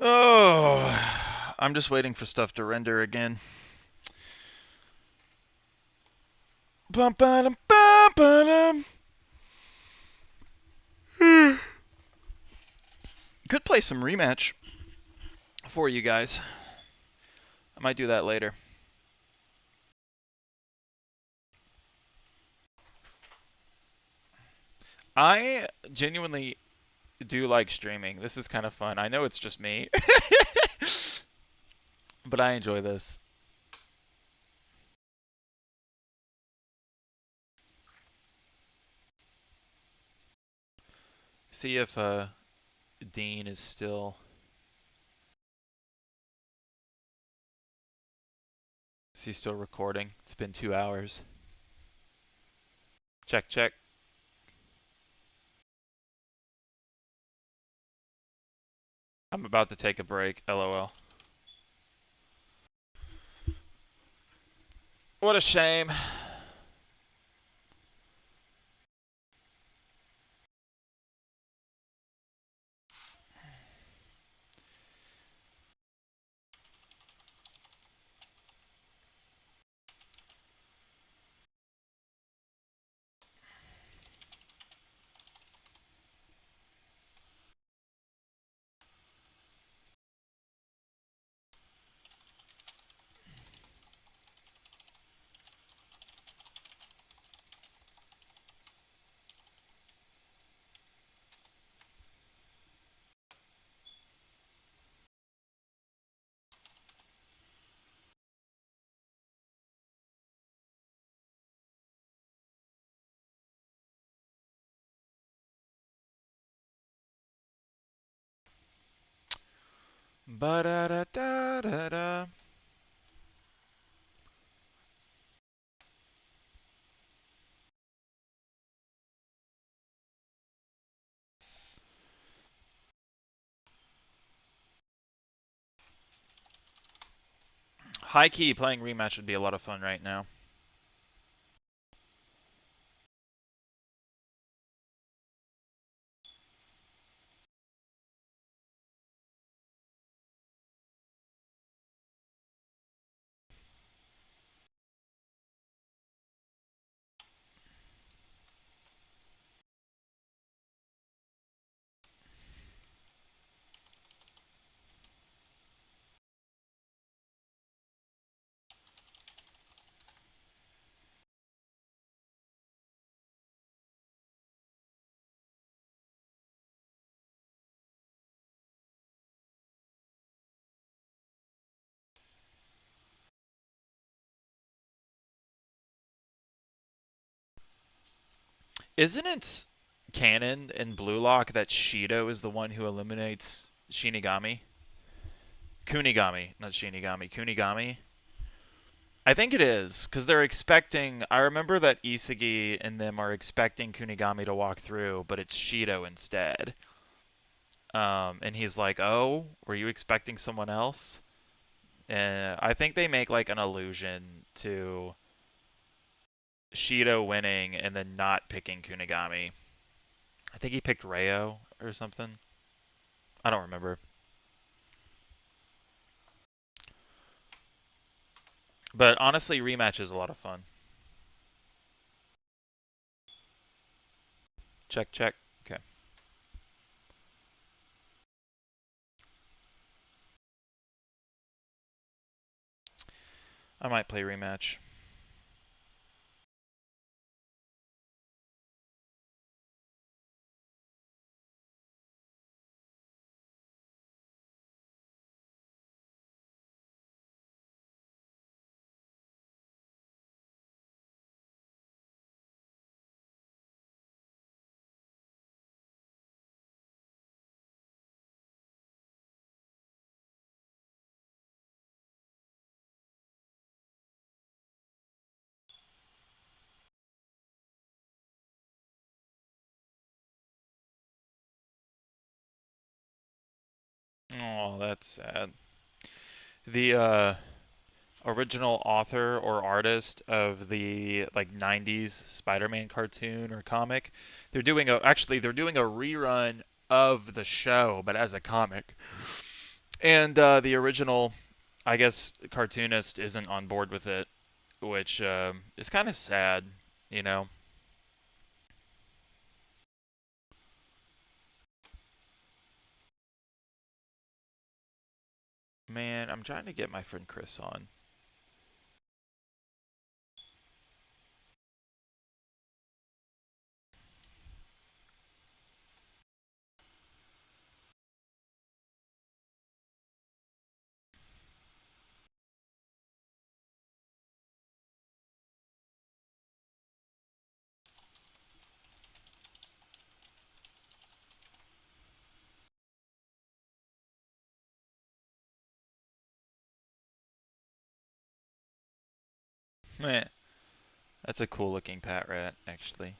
Oh, I'm just waiting for stuff to render again. Bum, ba-dum, bum, ba-dum. Could play some rematch for you guys. I might do that later. I genuinely do like streaming. This is kind of fun. I know it's just me, but I enjoy this. See if Dean is still. Is he still recording? It's been 2 hours. Check, check. I'm about to take a break. LOL. What a shame. Ba da da da da da. High key playing rematch would be a lot of fun right now. Isn't it canon in Blue Lock that Shido is the one who eliminates Shinigami? Kunigami, not Shinigami. Kunigami? I think it is, because they're expecting. I remember that Isagi and them are expecting Kunigami to walk through, but it's Shido instead. And he's like, "Oh, were you expecting someone else?" And I think they make like an allusion to Shido winning and then not picking Kunigami. I think he picked Reo or something. I don't remember. But honestly, rematch is a lot of fun. Check, check. Okay. I might play rematch. Oh, that's sad. The original author or artist of the like 90s Spider-Man cartoon or comic, they're doing a rerun of the show but as a comic. And the original, I guess, cartoonist isn't on board with it, which is kind of sad, you know. Man, I'm trying to get my friend Chris on. Meh, that's a cool looking pat rat, actually.